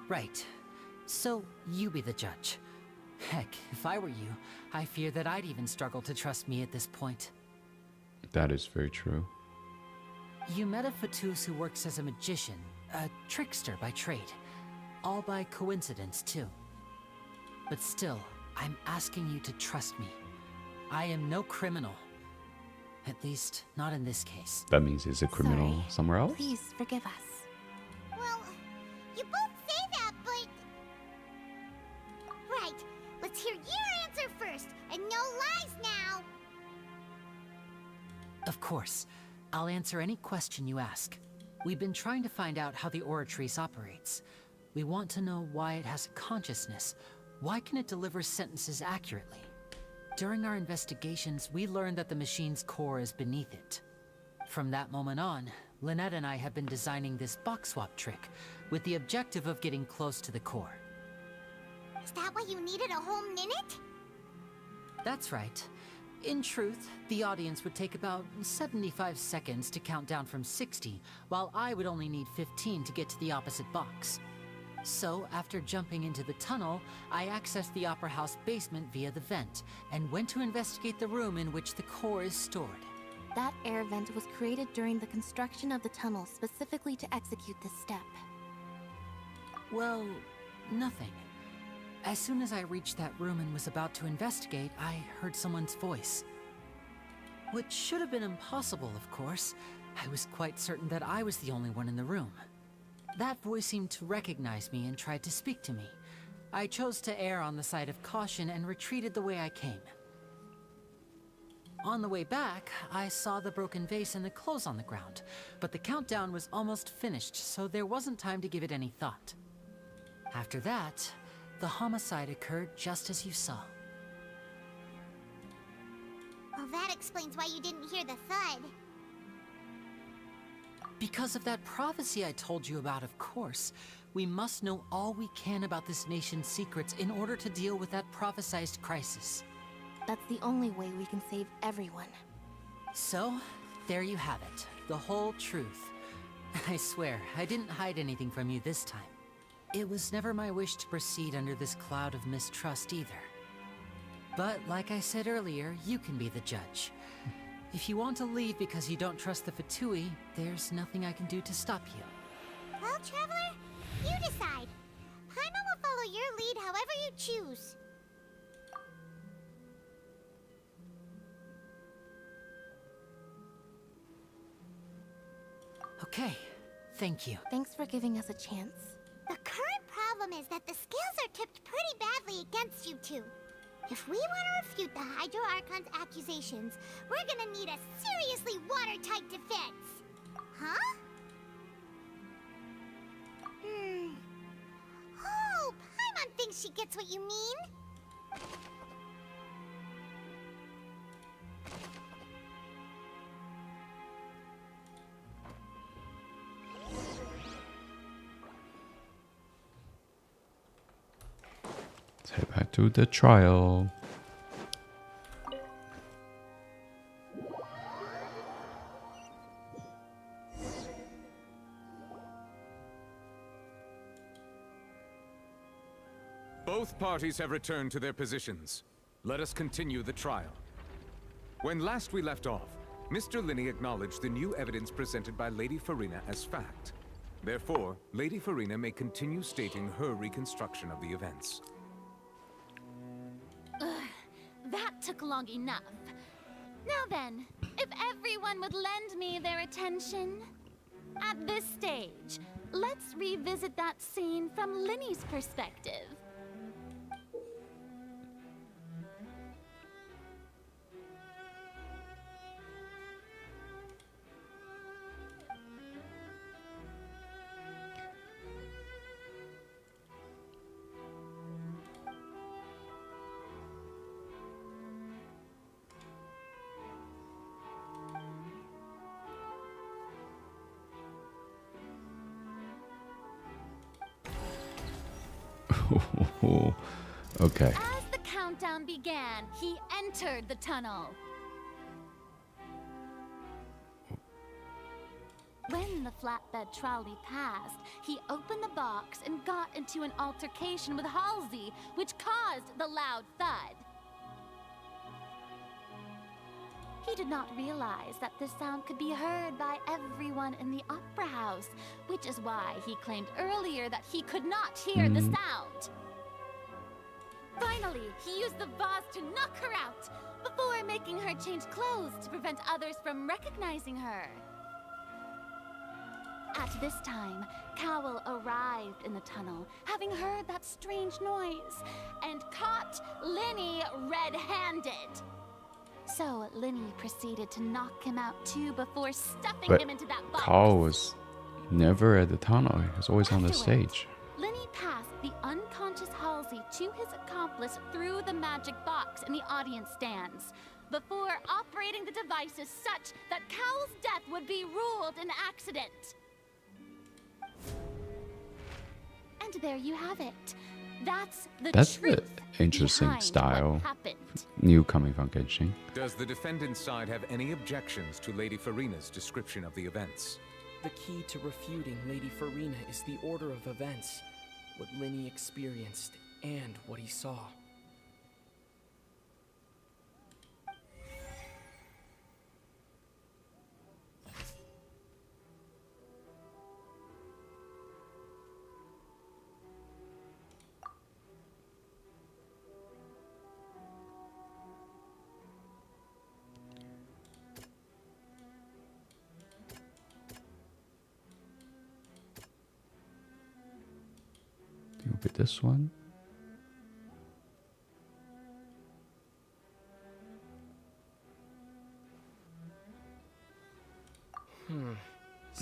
Right. So, you be the judge. Heck, if I were you, I fear that I'd even struggle to trust me at this point. That is very true. You met a Fatus who works as a magician, a trickster by trade. All by coincidence, too. But still, I'm asking you to trust me. I am no criminal. At least, not in this case. That means he's a criminal somewhere else? Please forgive us. Well, you both say that, but... Right, let's hear your answer first, and no lies now! Of course. I'll answer any question you ask. We've been trying to find out how the Oratrice operates. We want to know why it has a consciousness. Why can it deliver sentences accurately? During our investigations, we learned that the machine's core is beneath it. From that moment on, Lynette and I have been designing this box swap trick with the objective of getting close to the core. Is that why you needed a whole minute? That's right. In truth, the audience would take about 75 seconds to count down from 60, while I would only need 15 to get to the opposite box. So, after jumping into the tunnel, I accessed the Opera House basement via the vent, and went to investigate the room in which the core is stored. That air vent was created during the construction of the tunnel specifically to execute this step. Well, nothing. As soon as I reached that room and was about to investigate, I heard someone's voice. Which should have been impossible, of course. I was quite certain that I was the only one in the room. That voice seemed to recognize me and tried to speak to me. I chose to err on the side of caution and retreated the way I came. On the way back, I saw the broken vase and the clothes on the ground, but the countdown was almost finished, so there wasn't time to give it any thought. After that, the homicide occurred just as you saw. Well, that explains why you didn't hear the thud. Because of that prophecy I told you about, of course. We must know all we can about this nation's secrets in order to deal with that prophesized crisis. That's the only way we can save everyone. So, there you have it. The whole truth. I swear, I didn't hide anything from you this time. It was never my wish to proceed under this cloud of mistrust either. But, like I said earlier, you can be the judge. If you want to leave because you don't trust the Fatui, there's nothing I can do to stop you. Well, Traveler, you decide. Paimon will follow your lead however you choose. Okay, Thank you. Thanks for giving us a chance. The current problem is that the scales are tipped pretty badly against you two. If we want to refute the Hydro Archon's accusations, we're gonna need a seriously watertight defense. Huh? Oh, Paimon thinks she gets what you mean. Let's head back to the trial. Both parties have returned to their positions. Let us continue the trial. When last we left off, Mr. Linney acknowledged the new evidence presented by Lady Farina as fact. Therefore, Lady Farina may continue stating her reconstruction of the events. That took long enough. Now then, if everyone would lend me their attention. At this stage, let's revisit that scene from Linney's perspective. Okay. As the countdown began, he entered the tunnel. When the flatbed trolley passed, he opened the box and got into an altercation with Halsey, which caused the loud thud. He did not realize that this sound could be heard by everyone in the opera house, which is why he claimed earlier that he could not hear the sound. Finally, he used the vase to knock her out, before making her change clothes to prevent others from recognizing her. At this time, Cowell arrived in the tunnel, having heard that strange noise, and caught Linney red-handed. So Linney proceeded to knock him out too before stuffing him into that box. Cowell was never at the tunnel. He was always on the stage. Linney passed the unconscious Halsey to his accomplice through the magic box in the audience stands, before operating the devices such that Cowell's death would be ruled an accident. And there you have it. That's the truth interesting behind style. what happened. New coming from Genshin. Does the defendant's side have any objections to Lady Farina's description of the events? The key to refuting Lady Farina is the order of events, what Linney experienced, and what he saw. It'll be this one.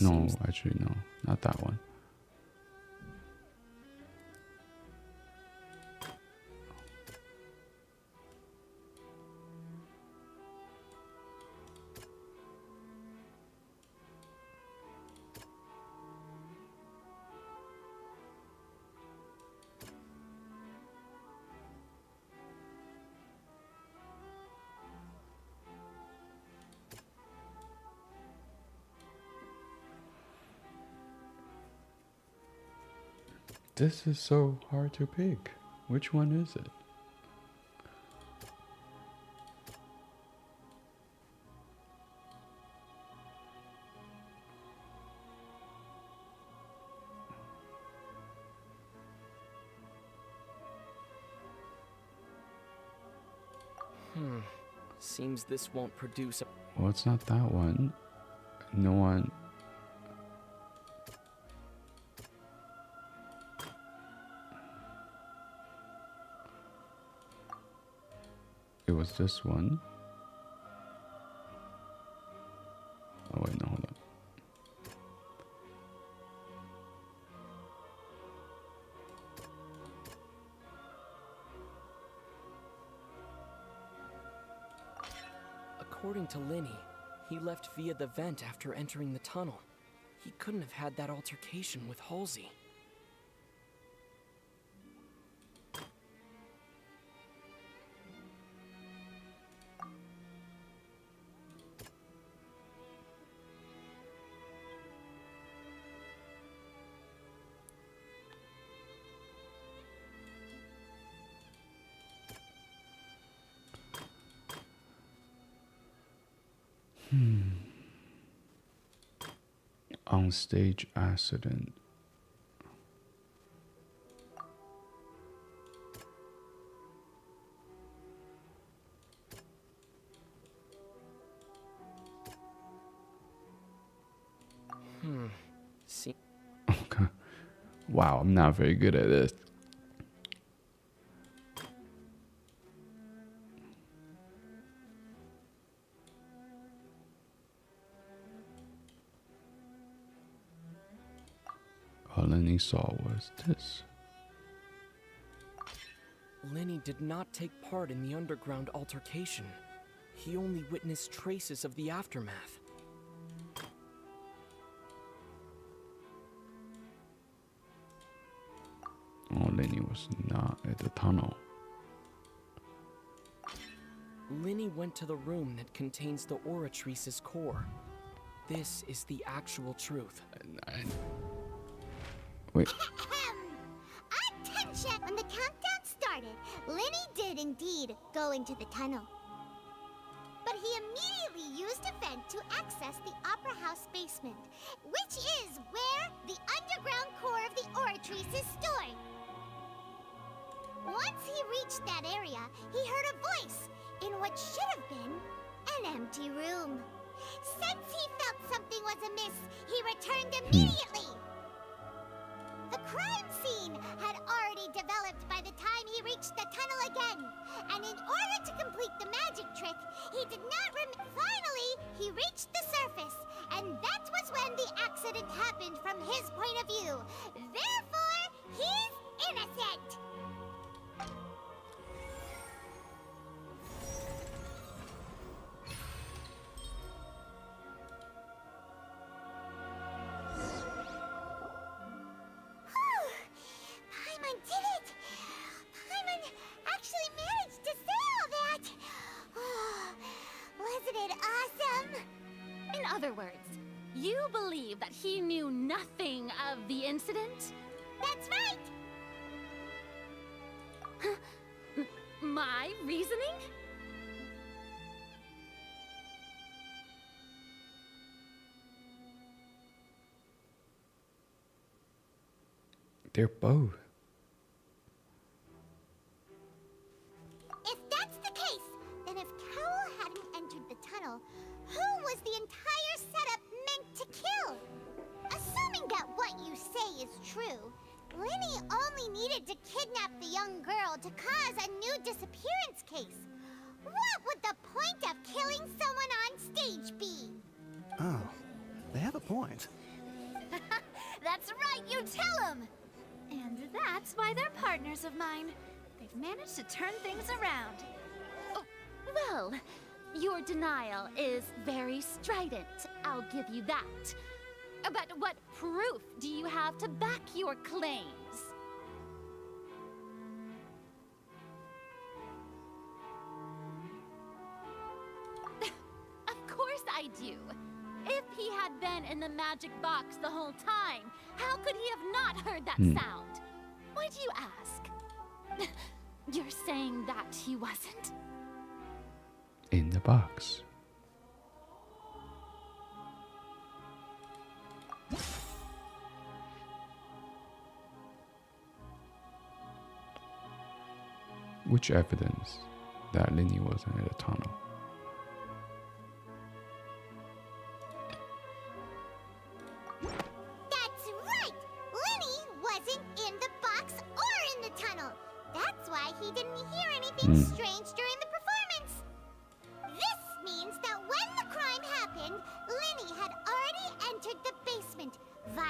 No, actually no, not that one. This is so hard to pick. Which one is it? Seems this won't produce a... Well, it's not that one. No one. was this one. Oh wait, no, hold on. According to Linny, he left via the vent after entering the tunnel. He couldn't have had that altercation with Halsey. On stage accident. See. Okay. Wow, I'm not very good at this. All Lenny saw was this. Lenny did not take part in the underground altercation. He only witnessed traces of the aftermath. Oh, Lenny was not at the tunnel. Lenny went to the room that contains the Oratrice's core. This is the actual truth. Wait. Attention! When the countdown started, Lenny did indeed go into the tunnel. But he immediately used a vent to access the Opera House basement, which is where the underground core of the Oratrice is stored. Once he reached that area, he heard a voice in what should have been an empty room. Since he felt something was amiss, he returned immediately. The crime scene had already developed by the time he reached the tunnel again, and in order to complete the magic trick, he did not Finally, he reached the surface, and that was when the accident happened from his point of view. Therefore, he's innocent! Paimon did it! Paimon actually managed to say all that! Wasn't it awesome? In other words, you believe that he knew nothing of the incident? That's right! My reasoning? They're both. If that's the case, then if Carol hadn't entered the tunnel, who was the entire setup meant to kill? Assuming that what you say is true, Lenny only needed to kidnap the young girl to cause a new disappearance case. What would the point of killing someone on stage be? Oh, they have a point. That's right, you tell him! And that's why they're partners of mine. They've managed to turn things around. Oh, well, your denial is very strident, I'll give you that. But what proof do you have to back your claims? Of course I do. If he had been in the magic box the whole time, how could he have not heard that sound? Why do you ask? You're saying that he wasn't? In the box. Which evidence that Lenny wasn't at a tunnel? That's right! Lenny wasn't in the box or in the tunnel. That's why he didn't hear anything strange during the performance.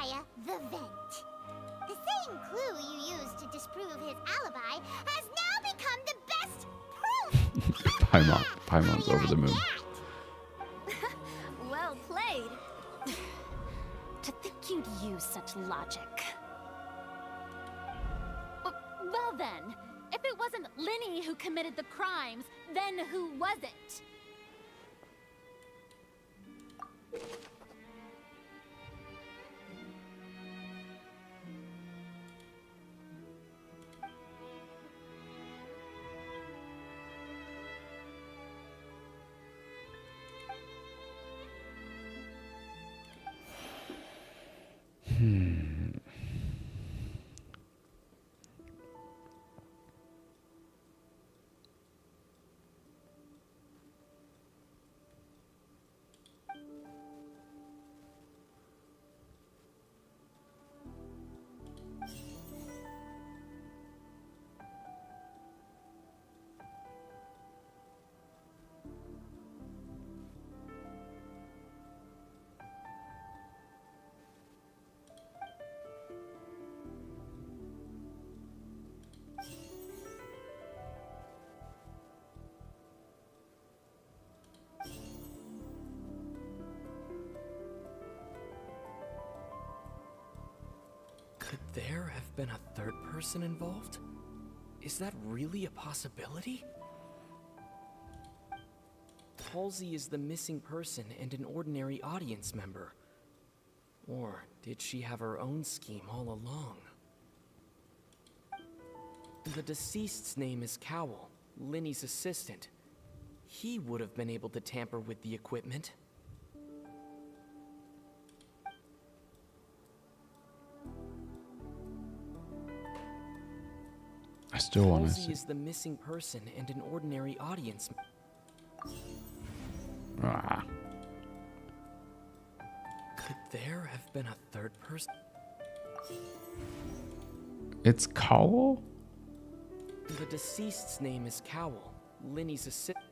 via the vent. The same clue you used to disprove his alibi has now become the best proof! Paimon's over the moon. Well played. To think you'd use such logic. Well then, if it wasn't Linny who committed the crimes, then who was it? Could there have been a third person involved? Is that really a possibility? Halsey is the missing person and an ordinary audience member. Or did she have her own scheme all along? The deceased's name is Cowell, Linny's assistant. He would have been able to tamper with the equipment. I still want to Halsey see. is the missing person and an ordinary audience. Ah. Could there have been a third person? It's Cowell? The deceased's name is Cowell, Linny's assistant.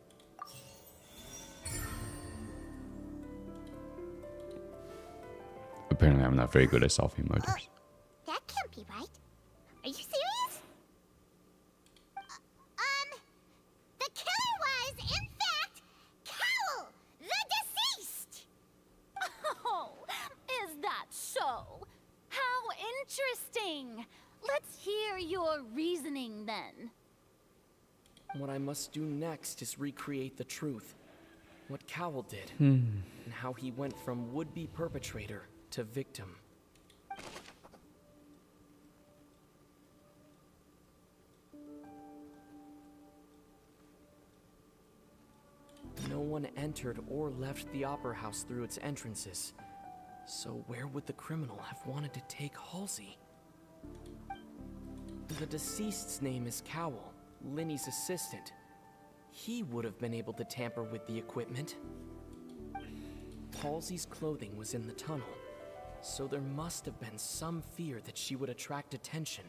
Apparently I'm not very good at solving murders. That can't be right. Are you serious? The killer was, in fact, Cowell, the deceased! Oh, is that so? How interesting! Let's hear your reasoning then. What I must do next is recreate the truth. What Cowell did, Hmm. and how he went from would-be perpetrator to victim. No one entered or left the Opera House through its entrances. So where would the criminal have wanted to take Halsey? The deceased's name is Cowell, Linny's assistant. He would have been able to tamper with the equipment. Halsey's clothing was in the tunnel, so there must have been some fear that she would attract attention.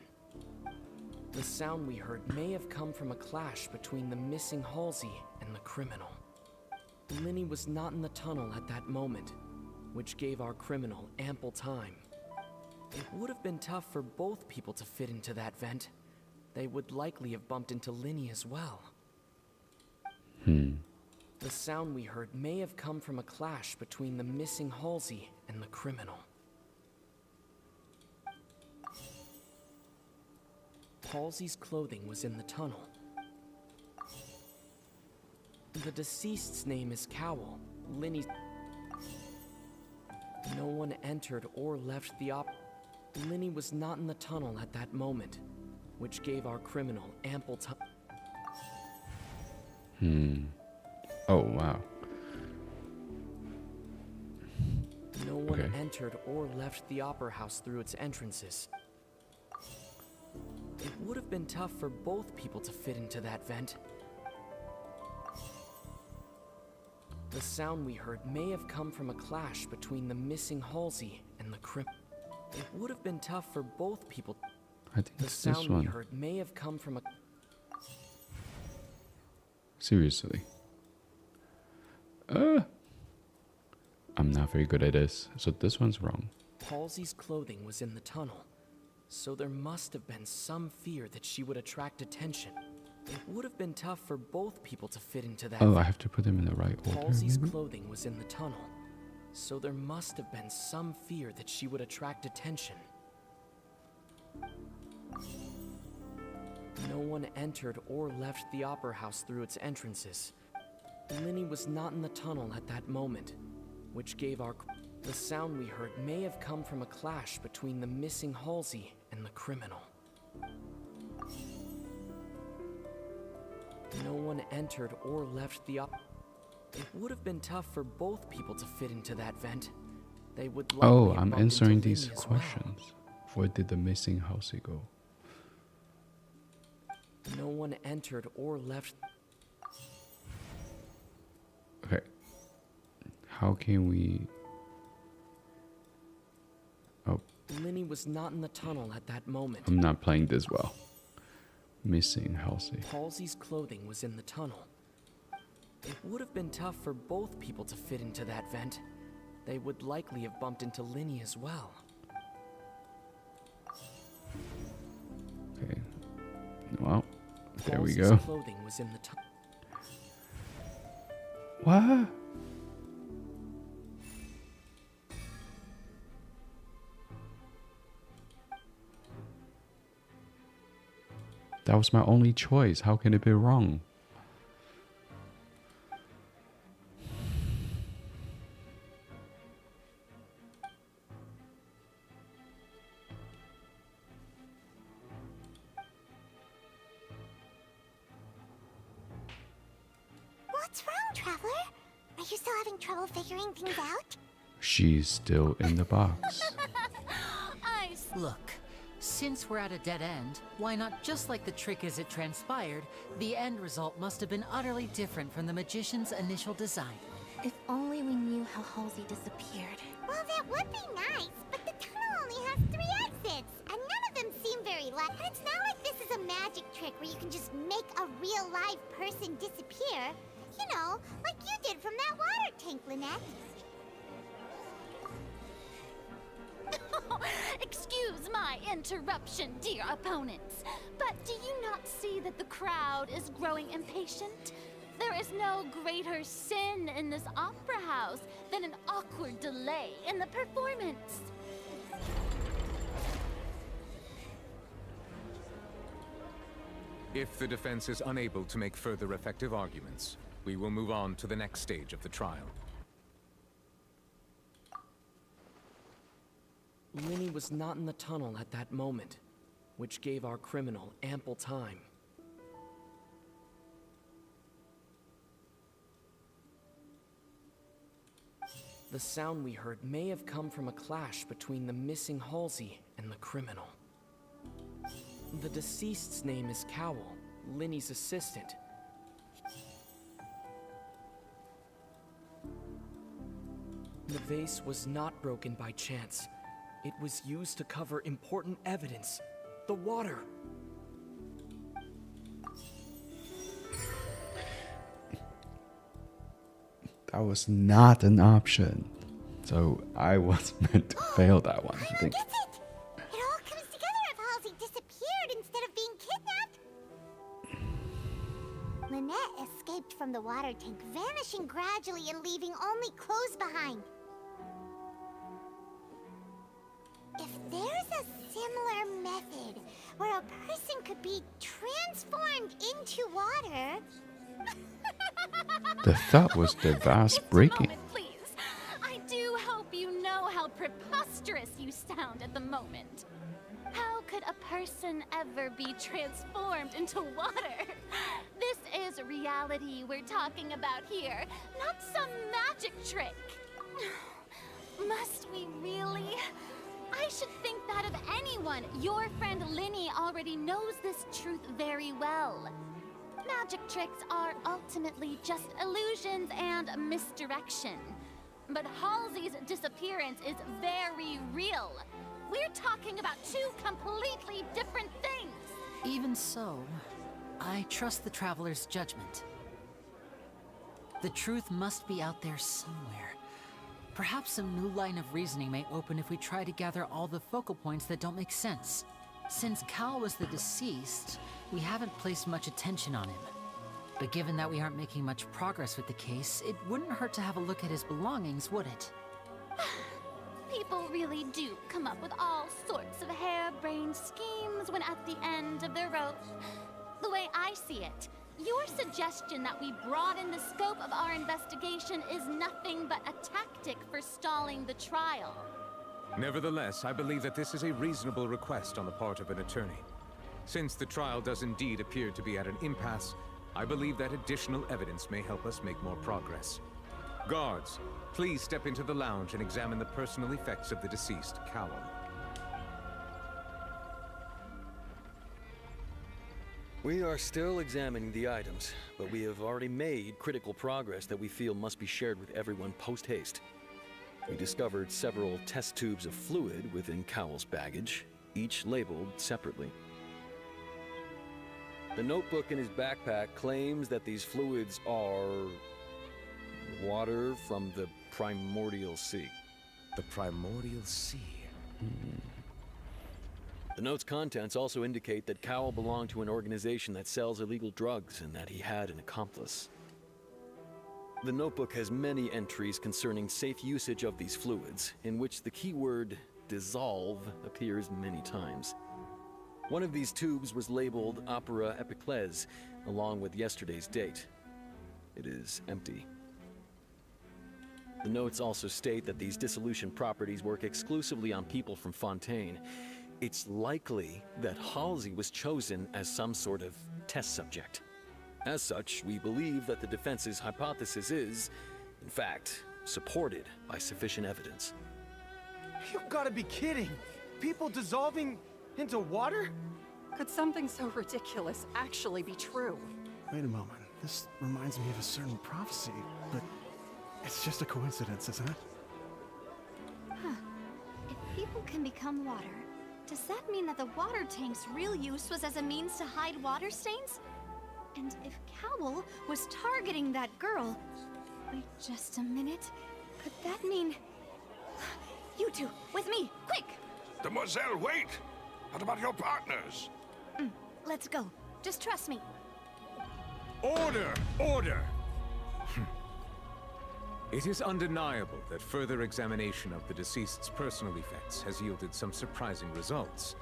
The sound we heard may have come from a clash between the missing Halsey and the criminal. Linny was not in the tunnel at that moment, which gave our criminal ample time. It would have been tough for both people to fit into that vent. They would likely have bumped into Linny as well. The sound we heard may have come from a clash between the missing Halsey and the criminal. Halsey's clothing was in the tunnel. The deceased's name is Cowell, Linny's... No one entered or left the Linny was not in the tunnel at that moment, which gave our criminal ample time. Oh, wow. No one Okay. entered or left the Opera House through its entrances. It would have been tough for both people to fit into that vent. The sound we heard may have come from a clash between the missing Halsey and the criminal. It would have been tough for both people. I think The it's this sound we one. heard may have come from a... Seriously. I'm not very good at this, so this one's wrong. Halsey's clothing was in the tunnel, so there must have been some fear that she would attract attention. It would have been tough for both people to fit into that. Oh, I have to put them in the right order. Halsey's Maybe? clothing was in the tunnel, so there must have been some fear that she would attract attention. No one entered or left the Opera House through its entrances. Linny was not in the tunnel at that moment, which gave our... The sound we heard may have come from a clash between the missing Halsey and the criminal. No one entered or left the It would have been tough for both people to fit into that vent. They would likely Oh, have I'm bumped answering into these Linny as questions. Where did the missing Halsey go? well. No one entered or left. Okay. How can we... Oh, Linny was not in the tunnel at that moment. I'm not playing this well. Missing Halsey. Halsey's clothing was in the tunnel. It would have been tough for both people to fit into that vent. They would likely have bumped into Linny as well. Okay. Well, there we Halsey's go. clothing was in the tunnel. What? That was my only choice. How can it be wrong? What's wrong, Traveler? Are you still having trouble figuring things out? She's still in the box. Look, since we're at a dead end, why not just like the trick as it transpired, the end result must have been utterly different from the magician's initial design. If only we knew how Halsey disappeared. Well, that would be nice, but the tunnel only has 3 exits, and none of them seem very light. It's not like this is a magic trick where you can just make a real live person disappear. You know, like you did from that water tank, Lynette. Excuse my interruption, dear opponents, but do you not see that the crowd is growing impatient? There is no greater sin in this opera house than an awkward delay in the performance. If the defense is unable to make further effective arguments, we will move on to the next stage of the trial. Linny was not in the tunnel at that moment, which gave our criminal ample time. The sound we heard may have come from a clash between the missing Halsey and the criminal. The deceased's name is Cowell, Linny's assistant. The vase was not broken by chance. It was used to cover important evidence. The water. That was not an option. So I was meant to fail that one, I think. It all comes together if Halsey disappeared instead of being kidnapped. Lynette escaped from the water tank, vanishing gradually and leaving only clothes behind. If there's a similar method where a person could be transformed into water... The thought was the vase breaking. Please, I do hope you know how preposterous you sound at the moment. How could a person ever be transformed into water? This is reality we're talking about here, not some magic trick. Must we really? I should think that of anyone. Your friend Linny already knows this truth very well. Magic tricks are ultimately just illusions and misdirection. But Halsey's disappearance is very real. We're talking about 2 completely different things. Even so, I trust the Traveler's judgment. The truth must be out there somewhere. Perhaps some new line of reasoning may open if we try to gather all the focal points that don't make sense. Since Cal was the deceased, we haven't placed much attention on him. But given that we aren't making much progress with the case, it wouldn't hurt to have a look at his belongings, would it? People really do come up with all sorts of harebrained schemes when at the end of their rope. The way I see it, your suggestion that we broaden the scope of our investigation is nothing but a tactic for stalling the trial. Nevertheless, I believe that this is a reasonable request on the part of an attorney. Since the trial does indeed appear to be at an impasse, I believe that additional evidence may help us make more progress. Guards, please step into the lounge and examine the personal effects of the deceased, Cowell. We are still examining the items, but we have already made critical progress that we feel must be shared with everyone post-haste. We discovered several test tubes of fluid within Cowell's baggage, each labeled separately. The notebook in his backpack claims that these fluids are water from the primordial sea. The primordial sea? The note's contents also indicate that Cowell belonged to an organization that sells illegal drugs and that he had an accomplice. The notebook has many entries concerning safe usage of these fluids, in which the keyword dissolve appears many times. One of these tubes was labeled Opera Epiclese, along with yesterday's date. It is empty. The notes also state that these dissolution properties work exclusively on people from Fontaine. It's likely that Halsey was chosen as some sort of test subject. As such, we believe that the defense's hypothesis is, in fact, supported by sufficient evidence. You've got to be kidding! People dissolving into water? Could something so ridiculous actually be true? Wait a moment. This reminds me of a certain prophecy, but it's just a coincidence, isn't it? Huh. If people can become water, does that mean that the water tank's real use was as a means to hide water stains? And if Cowell was targeting that girl... Wait just a minute. Could that mean... You two, with me, quick! Demoiselle, wait! What about your partners? Let's go. Just trust me. Order! Order! It is undeniable that further examination of the deceased's personal effects has yielded some surprising results,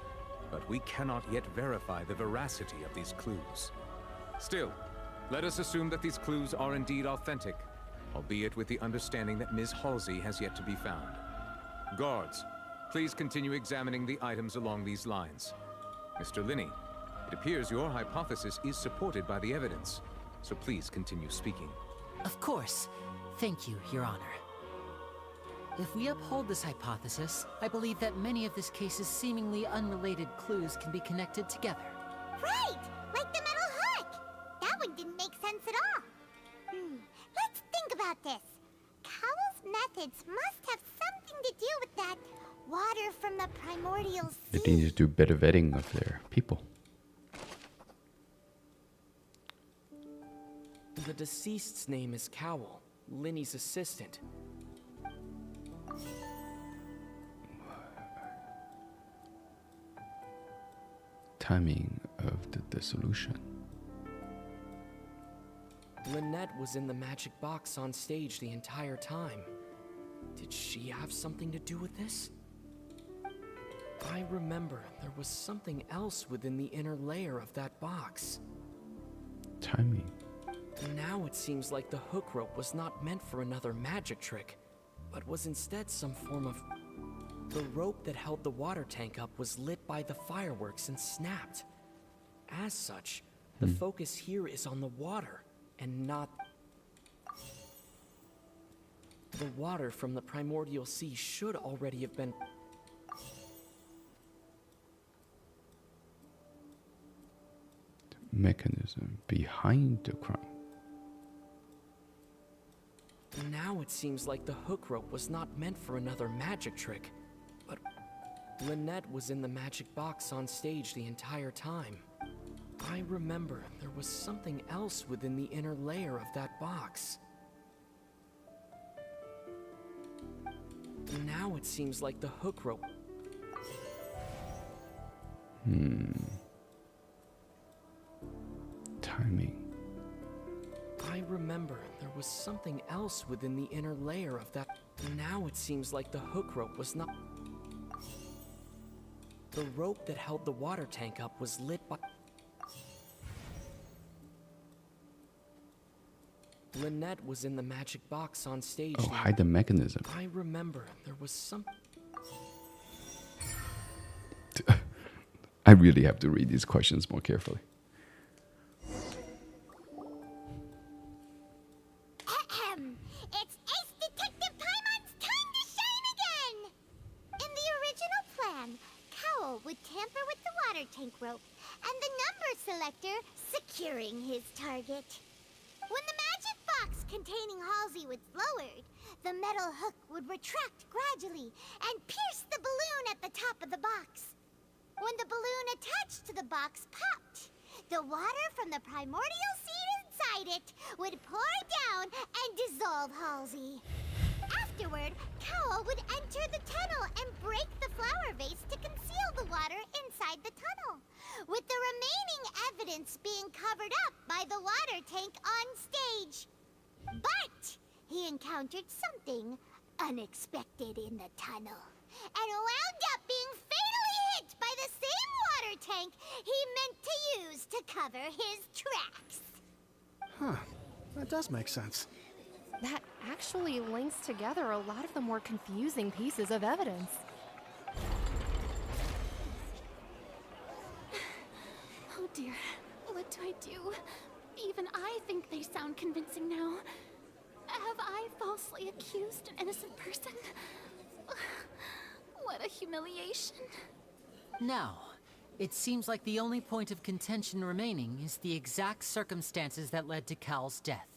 but we cannot yet verify the veracity of these clues. Still, let us assume that these clues are indeed authentic, albeit with the understanding that Ms. Halsey has yet to be found. Guards, please continue examining the items along these lines. Mr. Linney, it appears your hypothesis is supported by the evidence, so please continue speaking. Of course. Thank you, Your Honor. If we uphold this hypothesis, I believe that many of this case's seemingly unrelated clues can be connected together. Right! Like the metal hook! That one didn't make sense at all. Let's think about this. Cowell's methods must have something to do with that water from the primordial sea. They need to do better vetting of their people. The deceased's name is Cowell, Linny's assistant. Timing of the dissolution. Lynette was in the magic box on stage the entire time. Did she have something to do with this? I remember there was something else within the inner layer of that box. Timing. Now it seems like the hook rope was not meant for another magic trick, but was instead some form of... The rope that held the water tank up was lit by the fireworks and snapped. As such, the focus here is on the water, and not... The water from the primordial sea should already have been... The mechanism behind the crime. Now it seems like the hook rope was not meant for another magic trick, but Lynette was in the magic box on stage the entire time. I remember there was something else within the inner layer of that box. Now it seems like the hook rope. Timing. I remember there was something else within the inner layer of that. Now it seems like the hook rope was not. The rope that held the water tank up was lit by. Lynette was in the magic box on stage. Oh, hide the mechanism. I remember there was some. I really have to read these questions more carefully. It's Ace Detective Paimon's time to shine again! In the original plan, Cowl would tamper with the water tank rope and the number selector securing his target. When the magic box containing Halsey was lowered, the metal hook would retract gradually and pierce the balloon at the top of the box. When the balloon attached to the box popped, the water from the primordial seed inside it would pour down and dissolve Halsey. Afterward, Cowl would enter the tunnel and break the flower vase to conceal the water inside the tunnel, with the remaining evidence being covered up by the water tank on stage. But he encountered something unexpected in the tunnel, and wound up being fatally hit by the same water tank he meant to use to cover his tracks. Huh. That does make sense. That actually links together a lot of the more confusing pieces of evidence. Oh dear, what do I do? Even I think they sound convincing now. Have I falsely accused an innocent person? What a humiliation. Now, it seems like the only point of contention remaining is the exact circumstances that led to Cal's death.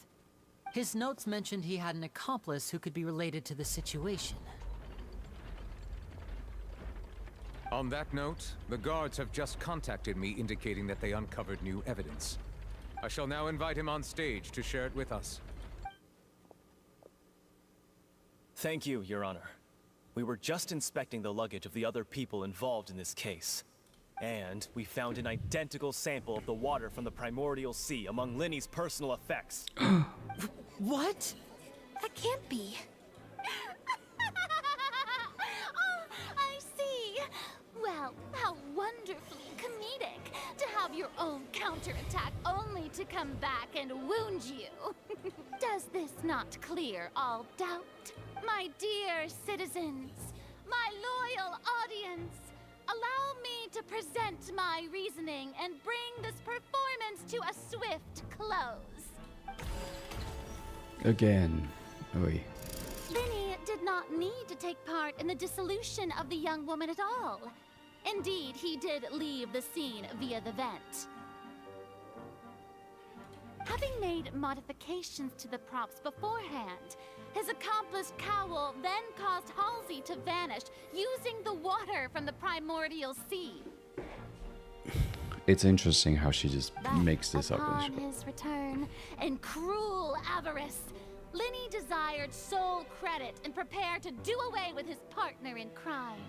His notes mentioned he had an accomplice who could be related to the situation. On that note, the guards have just contacted me indicating that they uncovered new evidence. I shall now invite him on stage to share it with us. Thank you, Your Honor. We were just inspecting the luggage of the other people involved in this case. And we found an identical sample of the water from the primordial sea among Linny's personal effects. What? That can't be. Oh, I see. Well, how wonderfully comedic to have your own counterattack only to come back and wound you. Does this not clear all doubt? My dear citizens, my loyal audience, allow me to present my reasoning and bring this performance to a swift close. Again. Oy. Linny did not need to take part in the dissolution of the young woman at all. Indeed, he did leave the scene via the vent. Having made modifications to the props beforehand, his accomplice Cowl then caused Halsey to vanish using the water from the primordial sea. It's interesting how she just makes this up. Upon his return, in cruel avarice, Linny desired sole credit and prepared to do away with his partner in crime.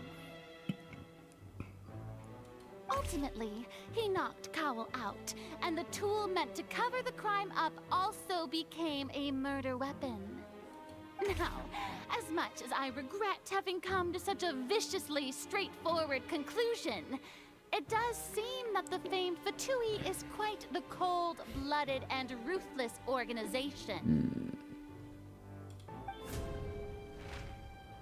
Ultimately, he knocked Cowl out, and the tool meant to cover the crime up also became a murder weapon. Now, as much as I regret having come to such a viciously straightforward conclusion, it does seem that the famed Fatui is quite the cold-blooded and ruthless organization.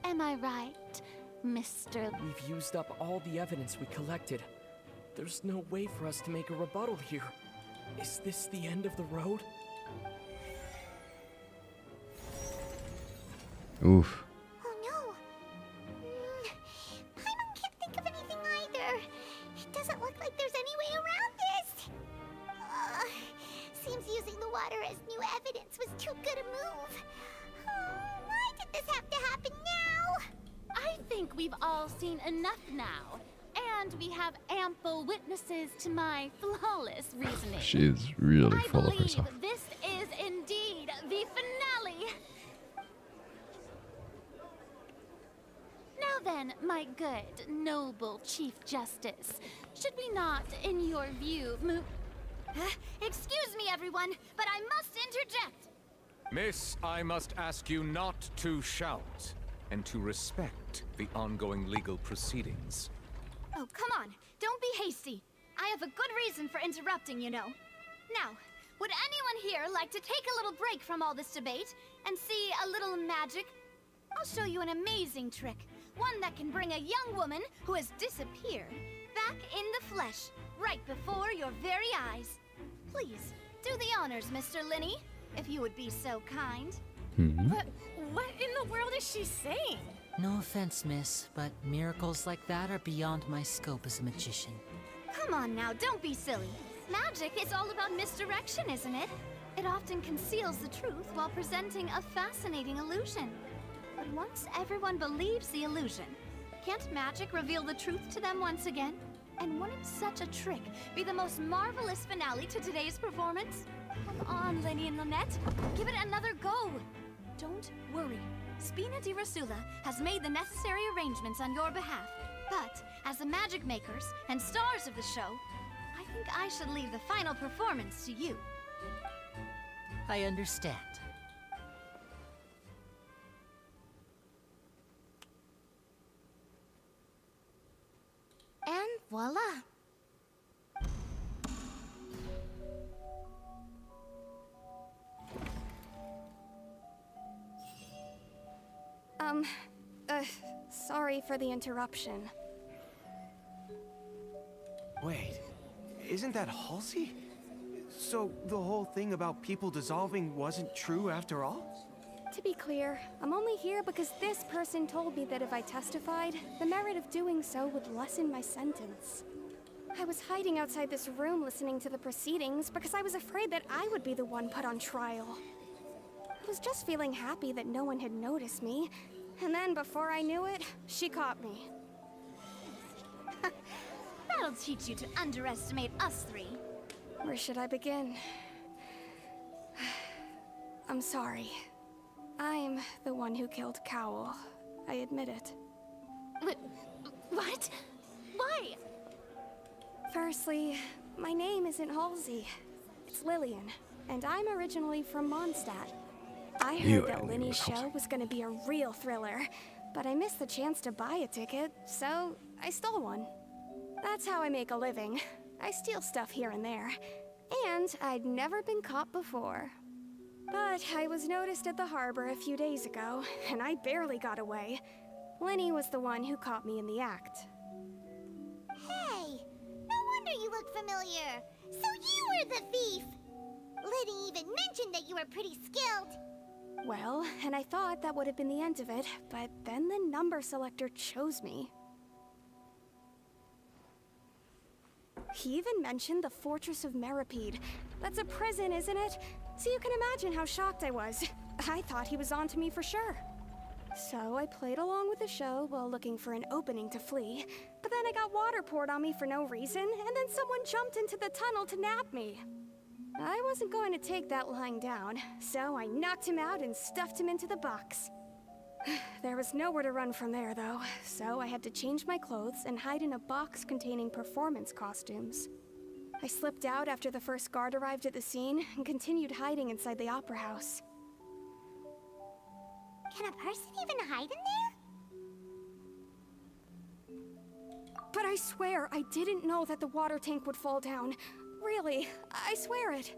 Am I right, Mr. We've used up all the evidence we collected. There's no way for us to make a rebuttal here. Is this the end of the road? Oof. Oh no! Paimon can't think of anything either. It doesn't look like there's any way around this. Seems using the water as new evidence was too good a move. Why did this have to happen now? I think we've all seen enough now. And we have ample witnesses to my flawless reasoning. She is really full of herself. This is indeed the finale. then, my good, noble Chief Justice, should we not, in your view, move... Excuse me, everyone, but I must interject. Miss, I must ask you not to shout, and to respect the ongoing legal proceedings. Oh, come on. Don't be hasty. I have a good reason for interrupting, you know. Now, would anyone here like to take a little break from all this debate and see a little magic? I'll show you an amazing trick. One that can bring a young woman who has disappeared back in the flesh, right before your very eyes. Please, do the honors, Mr. Linney, if you would be so kind. But what in the world is she saying? No offense, miss, but miracles like that are beyond my scope as a magician. Come on now, don't be silly. Magic is all about misdirection, isn't it? It often conceals the truth while presenting a fascinating illusion. But once everyone believes the illusion, can't magic reveal the truth to them once again? And wouldn't such a trick be the most marvelous finale to today's performance? Come on, Lenny and Lynette. Give it another go. Don't worry. Spina di Rasula has made the necessary arrangements on your behalf. But, as the magic makers and stars of the show, I think I should leave the final performance to you. I understand. And voila. Sorry for the interruption. Wait, isn't that Halsey? So the whole thing about people dissolving wasn't true after all? To be clear, I'm only here because this person told me that if I testified, the merit of doing so would lessen my sentence. I was hiding outside this room listening to the proceedings because I was afraid that I would be the one put on trial. I was just feeling happy that no one had noticed me, and then before I knew it, she caught me. That'll teach you to underestimate us three. Where should I begin? I'm sorry. I'm the one who killed Cowl. I admit it. What? Why? Firstly, my name isn't Halsey. It's Lillian, and I'm originally from Mondstadt. I heard that Linny's show was gonna be a real thriller, but I missed the chance to buy a ticket, so I stole one. That's how I make a living. I steal stuff here and there, and I'd never been caught before. But I was noticed at the harbor a few days ago, and I barely got away. Linny was the one who caught me in the act. Hey, no wonder you look familiar. So you were the thief. Liddy even mentioned that you were pretty skilled. Well, and I thought that would have been the end of it, but then the number selector chose me. He even mentioned the Fortress of Meripede. That's a prison, isn't it? So you can imagine how shocked I was. I thought he was onto me for sure. So I played along with the show while looking for an opening to flee, but then I got water poured on me for no reason, and then someone jumped into the tunnel to nab me. I wasn't going to take that lying down, so I knocked him out and stuffed him into the box. There was nowhere to run from there, though, so I had to change my clothes and hide in a box containing performance costumes. I slipped out after the first guard arrived at the scene and continued hiding inside the opera house. Can a person even hide in there? But I swear, I didn't know that the water tank would fall down. Really, I swear it.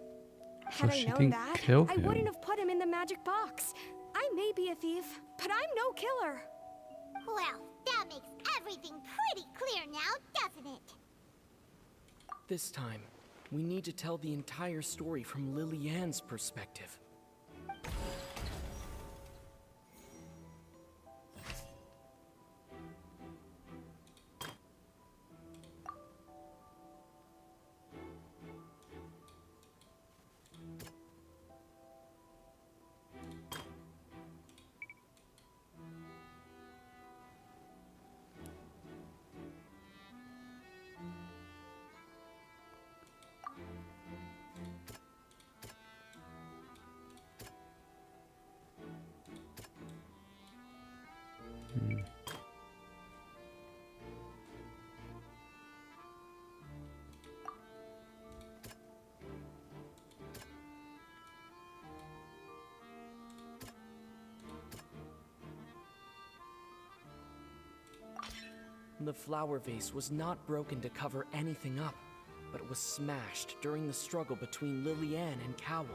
Had I known that, I wouldn't have put him in the magic box. I may be a thief, but I'm no killer. Well, that makes everything pretty clear now, doesn't it? This time, we need to tell the entire story from Lily-Ann's perspective. The flower vase was not broken to cover anything up, but it was smashed during the struggle between Lillian and Cowell.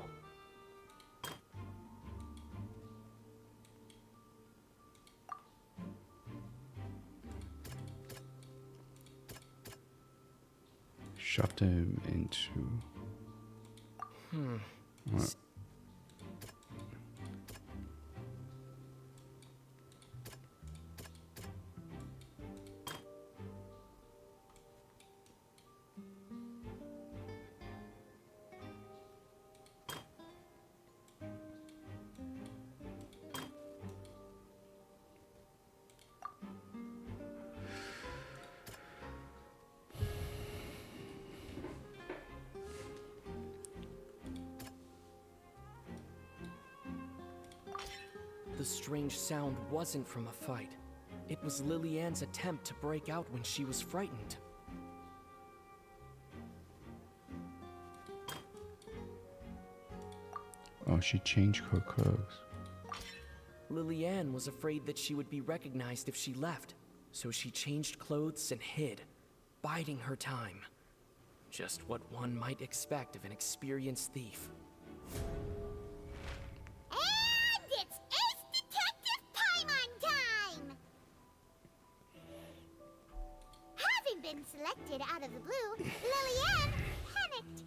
Shoved him into... What? The strange sound wasn't from a fight. It was Lillian's attempt to break out when she was frightened. Oh, she changed her clothes. Lillian was afraid that she would be recognized if she left, so she changed clothes and hid, biding her time. Just what one might expect of an experienced thief. And it's Ace Detective Paimon time! Having been selected out of the blue, Lillian panicked.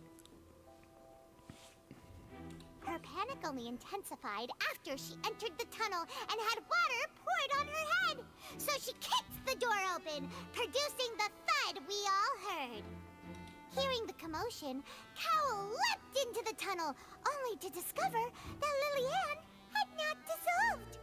Her panic only intensified after she entered the tunnel and had water poured on her head. So she kicked the door open, producing the thud we all heard. Hearing the commotion, Cowell leapt into the tunnel, only to discover that Lillian had not dissolved.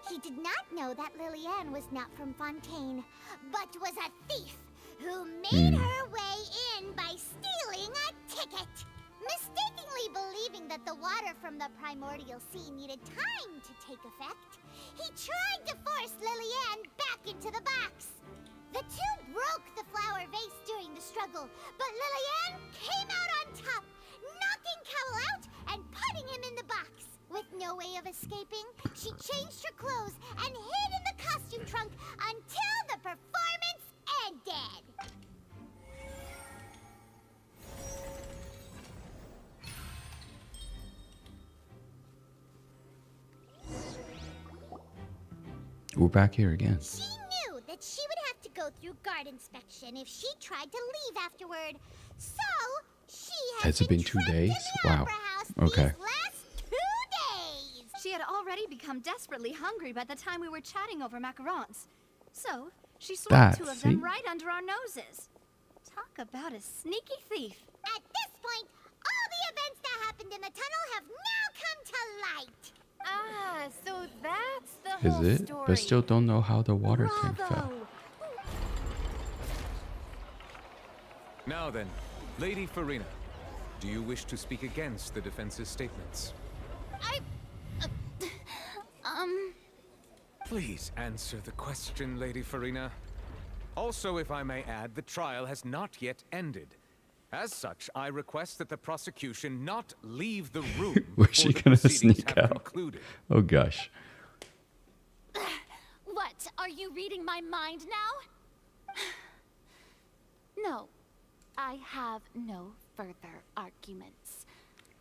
He did not know that Lillian was not from Fontaine, but was a thief who made her way in by stealing a ticket. Mistakenly believing that the water from the primordial sea needed time to take effect, he tried to force Lillian back into the box. The two broke the flower vase during the struggle, but Lillian came out on top, knocking Cowell out and putting him in the box. With no way of escaping, she changed her clothes and hid in the costume trunk until the performance ended. We're back here again. She knew that she would have to go through guard inspection if she tried to leave afterward. So, she Has it been 2 days? Wow. Okay. last 2 days. She had already become desperately hungry by the time we were chatting over macarons. So, she swapped 2 of them right under our noses. Talk about a sneaky thief. At this point, all the events that happened in the tunnel have now come to light. Ah, so that's the Is whole it? story. But still don't know how the water tank fell. Bravo. Now then, Lady Farina, do you wish to speak against the defense's statements? Please answer the question, Lady Farina. Also, if I may add, the trial has not yet ended. As such, I request that the prosecution not leave the room Was she before the gonna proceedings sneak have out? concluded. Oh gosh. What? Are you reading my mind now? No. I have no further arguments.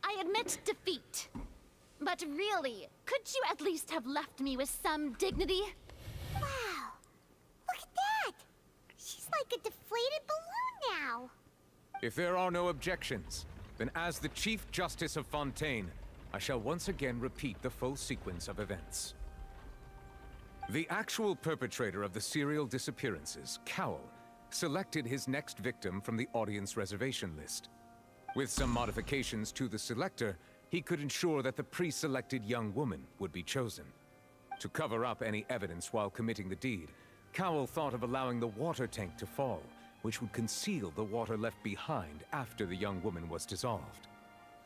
I admit defeat. But really, could you at least have left me with some dignity? Wow. Look at that. She's like a deflated balloon now. If there are no objections, then as the Chief Justice of Fontaine, I shall once again repeat the full sequence of events. The actual perpetrator of the serial disappearances, Cowell, selected his next victim from the audience reservation list. With some modifications to the selector, he could ensure that the pre-selected young woman would be chosen. To cover up any evidence while committing the deed, Cowell thought of allowing the water tank to fall, which would conceal the water left behind after the young woman was dissolved.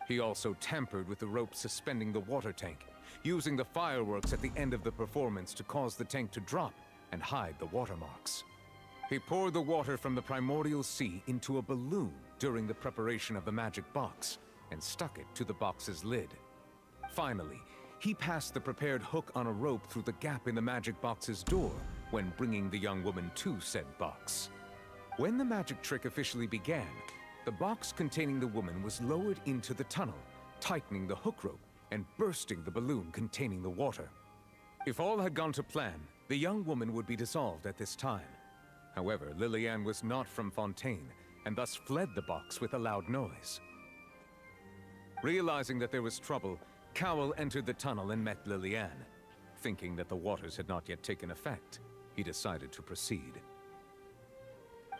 He also tampered with the rope suspending the water tank, using the fireworks at the end of the performance to cause the tank to drop and hide the watermarks. He poured the water from the primordial sea into a balloon during the preparation of the magic box and stuck it to the box's lid. Finally, he passed the prepared hook on a rope through the gap in the magic box's door when bringing the young woman to said box. When the magic trick officially began, the box containing the woman was lowered into the tunnel, tightening the hook rope and bursting the balloon containing the water. If all had gone to plan, the young woman would be dissolved at this time. However, Lillian was not from Fontaine, and thus fled the box with a loud noise. Realizing that there was trouble, Cowell entered the tunnel and met Lillian. Thinking that the waters had not yet taken effect, he decided to proceed.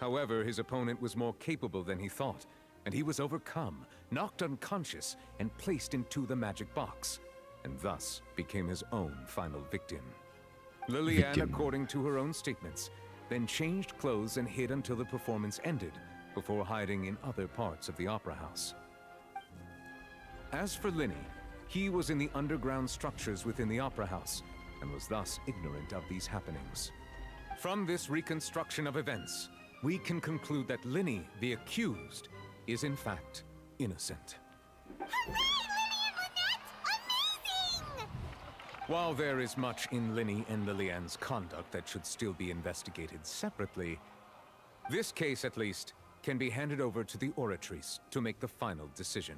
However, his opponent was more capable than he thought, and he was overcome, knocked unconscious, and placed into the magic box, and thus became his own final victim. Lillian, according to her own statements, then changed clothes and hid until the performance ended, before hiding in other parts of the opera house. As for Linny, he was in the underground structures within the opera house, and was thus ignorant of these happenings. From this reconstruction of events, we can conclude that Linny, the accused, is in fact innocent. While there is much in Linny and Lillian's conduct that should still be investigated separately, this case, at least, can be handed over to the Oratrice to make the final decision.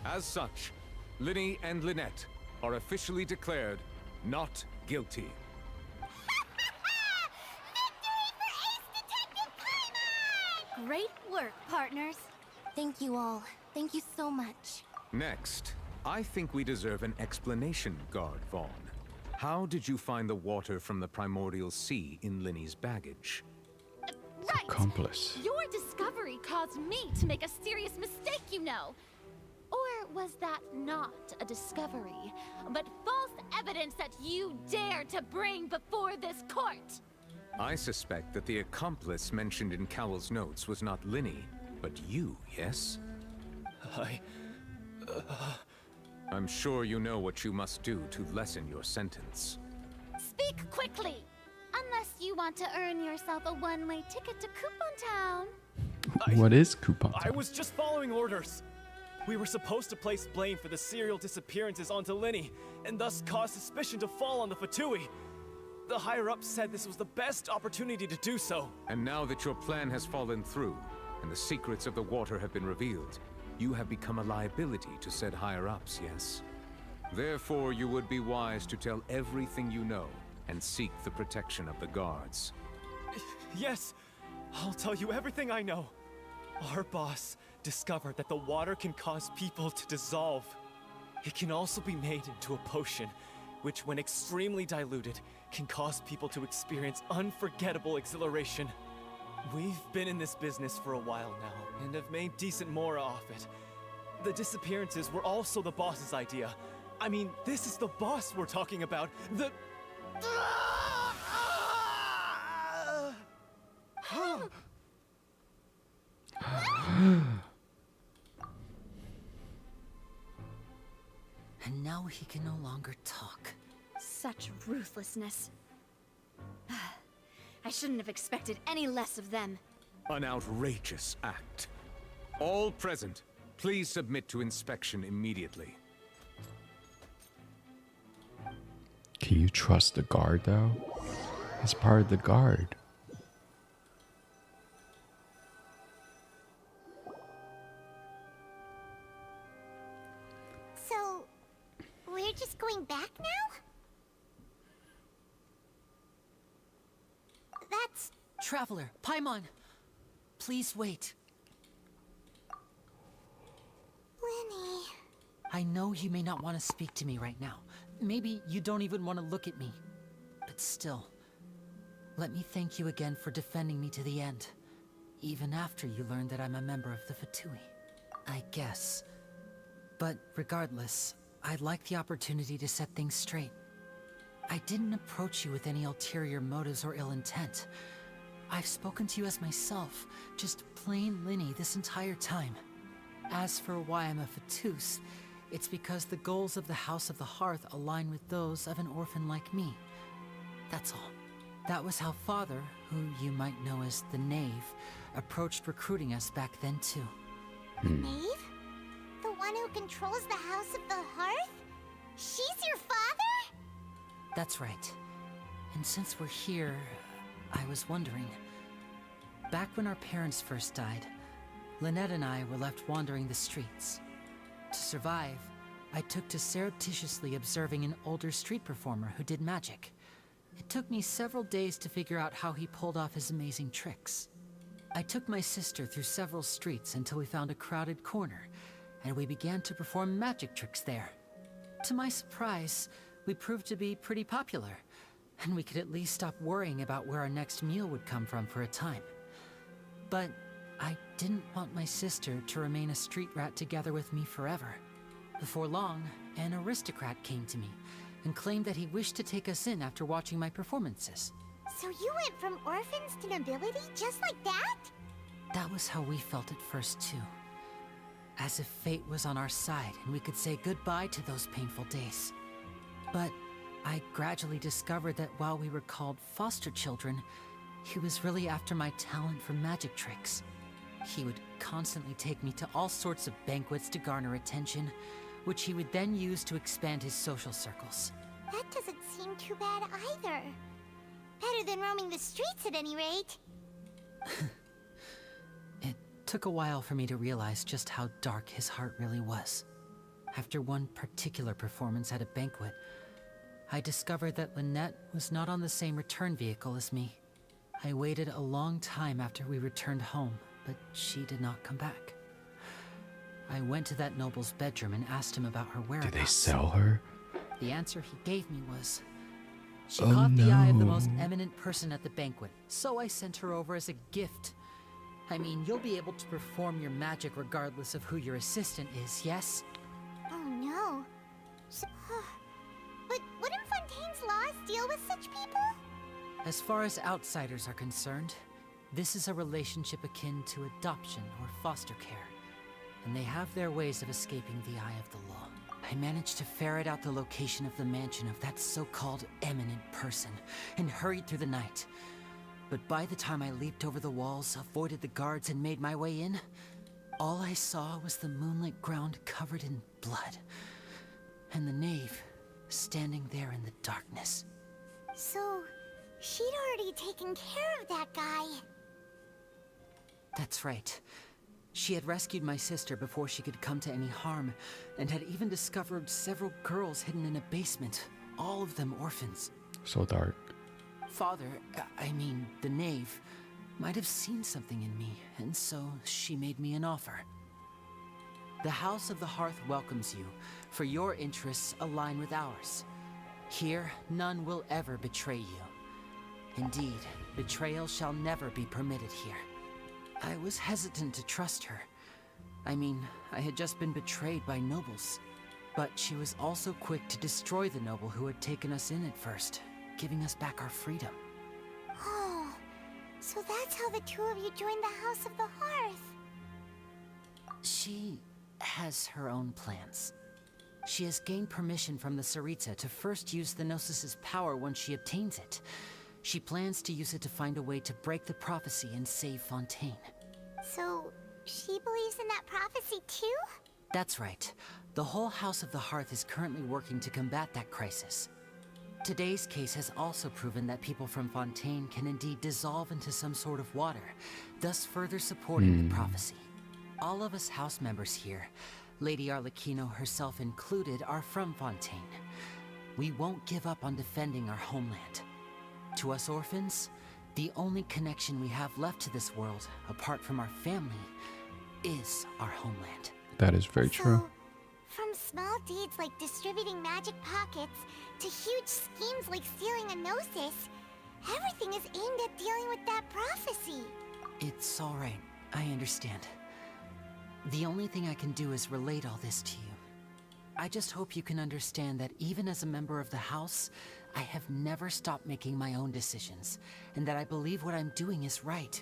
As such, Linny and Lynette are officially declared not guilty. Great work, partners. Thank you all. Thank you so much. Next, I think we deserve an explanation, Guard Vaughn. How did you find the water from the primordial sea in Linny's baggage? Right! Accomplice. Your discovery caused me to make a serious mistake, you know. Or was that not a discovery, but false evidence that you dare to bring before this court? I suspect that the accomplice mentioned in Cowell's notes was not Linny, but you, yes? I'm sure you know what you must do to lessen your sentence. Speak quickly! Unless you want to earn yourself a one-way ticket to Coupon Town. What is Coupon I Town? was just following orders. We were supposed to place blame for the serial disappearances onto Linny, and thus cause suspicion to fall on the Fatui. The higher-ups said this was the best opportunity to do so. And now that your plan has fallen through, and the secrets of the water have been revealed, you have become a liability to said higher-ups, yes? Therefore, you would be wise to tell everything you know, and seek the protection of the guards. Yes, I'll tell you everything I know. Our boss discovered that the water can cause people to dissolve. It can also be made into a potion, which when extremely diluted, can cause people to experience unforgettable exhilaration. We've been in this business for a while now, and have made decent more off it. The disappearances were also the boss's idea. I mean, this is the boss we're talking about. The... And now he can no longer talk. Such ruthlessness. I shouldn't have expected any less of them. An outrageous act. All present, please submit to inspection immediately. Can you trust the guard, though? He's part of the guard. So, we're just going back now? That's... Traveler, Paimon, please wait. Linny... I know you may not want to speak to me right now. Maybe you don't even want to look at me. But still, let me thank you again for defending me to the end. Even after you learned that I'm a member of the Fatui. I guess. But regardless, I'd like the opportunity to set things straight. I didn't approach you with any ulterior motives or ill intent. I've spoken to you as myself, just plain Linny this entire time. As for why I'm a Fatus, It's because the goals of the House of the Hearth align with those of an orphan like me. That's all. That was how Father, who you might know as the Knave, approached recruiting us back then too. Knave? The one who controls the House of the Hearth? She's your father? That's right. And since we're here, I was wondering. Back when our parents first died, Lynette and I were left wandering the streets. To survive, I took to surreptitiously observing an older street performer who did magic. It took me several days to figure out how he pulled off his amazing tricks. I took my sister through several streets until we found a crowded corner, and we began to perform magic tricks there. To my surprise, we proved to be pretty popular, and we could at least stop worrying about where our next meal would come from for a time. But I didn't want my sister to remain a street rat together with me forever. Before long, an aristocrat came to me and claimed that he wished to take us in after watching my performances. So you went from orphans to nobility just like that? That was how we felt at first too. As if fate was on our side and we could say goodbye to those painful days. But I gradually discovered that while we were called foster children, he was really after my talent for magic tricks. He would constantly take me to all sorts of banquets to garner attention, which he would then use to expand his social circles. That doesn't seem too bad either. Better than roaming the streets at any rate. It took a while for me to realize just how dark his heart really was. After one particular performance at a banquet, I discovered that Lynette was not on the same return vehicle as me. I waited a long time after we returned home, but she did not come back. I went to that noble's bedroom and asked him about her whereabouts. Did they sell her? The answer he gave me was, she caught the eye of the most eminent person at the banquet, so I sent her over as a gift. I mean, you'll be able to perform your magic regardless of who your assistant is, yes? Oh no. So, but wouldn't Fontaine's laws deal with such people? As far as outsiders are concerned, this is a relationship akin to adoption or foster care, and they have their ways of escaping the eye of the law. I managed to ferret out the location of the mansion of that so-called eminent person and hurried through the night. But by the time I leaped over the walls, avoided the guards, and made my way in, all I saw was the moonlit ground covered in blood, and the knave standing there in the darkness. So, she'd already taken care of that guy. That's right. She had rescued my sister before she could come to any harm, and had even discovered several girls hidden in a basement, all of them orphans. So dark. Father, I mean, the knave, might have seen something in me, and so she made me an offer. The House of the Hearth welcomes you, for your interests align with ours. Here, none will ever betray you. Indeed, betrayal shall never be permitted here. I was hesitant to trust her. I mean, I had just been betrayed by nobles. But she was also quick to destroy the noble who had taken us in at first, giving us back our freedom. Oh, so that's how the two of you joined the House of the Hearth. She has her own plans. She has gained permission from the Sarita to first use the Gnosis' power once she obtains it. She plans to use it to find a way to break the prophecy and save Fontaine. So, she believes in that prophecy too? That's right. The whole House of the Hearth is currently working to combat that crisis. Today's case has also proven that people from Fontaine can indeed dissolve into some sort of water, thus further supporting the prophecy. All of us house members here, Lady Arlecchino herself included, are from Fontaine. We won't give up on defending our homeland. To us orphans, the only connection we have left to this world, apart from our family, is our homeland. That is very true. From small deeds like distributing magic pockets to huge schemes like stealing a Gnosis, everything is aimed at dealing with that prophecy. It's all right. I understand. The only thing I can do is relate all this to you. I just hope you can understand that even as a member of the House, I have never stopped making my own decisions, and that I believe what I'm doing is right.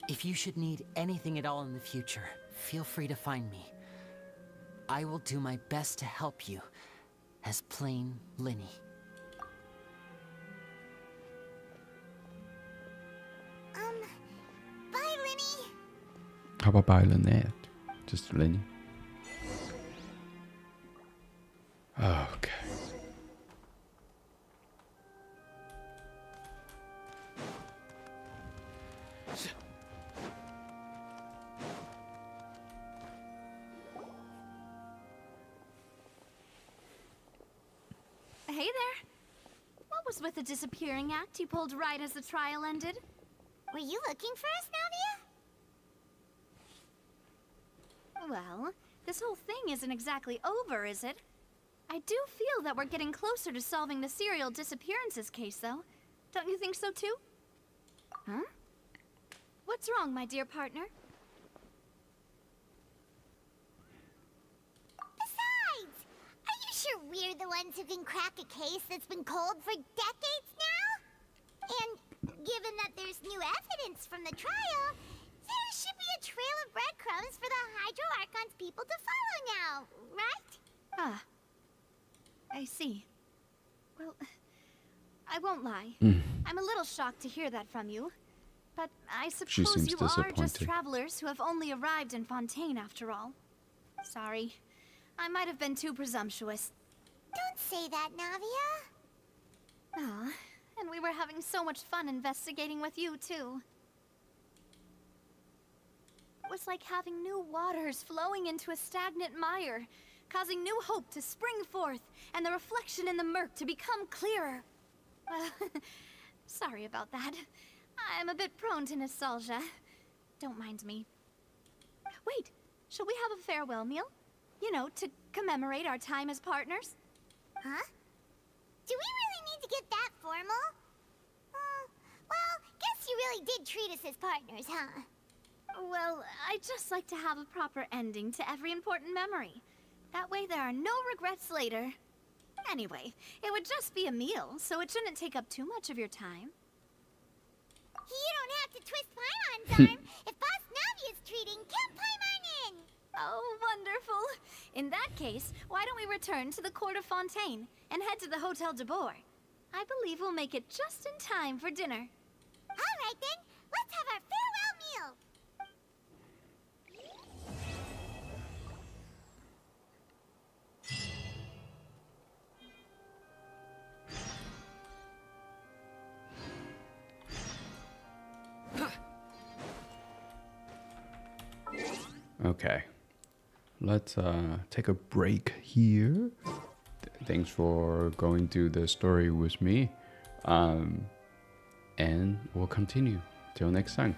If you should need anything at all in the future, feel free to find me. I will do my best to help you, as plain Linny. Bye, Linny. How about by Lynette? Just Lenny. Okay. Hey there. What was with the disappearing act you pulled right as the trial ended? Were you looking for us, Navia? Well, this whole thing isn't exactly over, is it? I do feel that we're getting closer to solving the serial disappearances case, though. Don't you think so, too? Huh? What's wrong, my dear partner? Besides, are you sure we're the ones who can crack a case that's been cold for decades now? And given that there's new evidence from the trial, there should be a trail of breadcrumbs for the Hydro Archon's people to follow now, right? Ah. I see. Well, I won't lie. I'm a little shocked to hear that from you. But I suppose you are just travelers who have only arrived in Fontaine after all. Sorry. I might have been too presumptuous. Don't say that, Navia. Ah, and we were having so much fun investigating with you, too. It was like having new waters flowing into a stagnant mire, causing new hope to spring forth, and the reflection in the murk to become clearer. Sorry about that. I'm a bit prone to nostalgia. Don't mind me. Wait, shall we have a farewell meal? You know, to commemorate our time as partners? Huh? Do we really need to get that formal? Well, guess you really did treat us as partners, huh? Well, I'd just like to have a proper ending to every important memory. That way there are no regrets later. Anyway, it would just be a meal, so it shouldn't take up too much of your time. You don't have to twist Paimon's arm. If Boss Navia's treating, count Paimon in! Oh, wonderful. In that case, why don't we return to the court of Fontaine and head to the Hotel de Boer? I believe we'll make it just in time for dinner. All right then, let's have our farewell meal. Okay. Let's take a break here. Thanks for going through the story with me. And we'll continue. Till next time.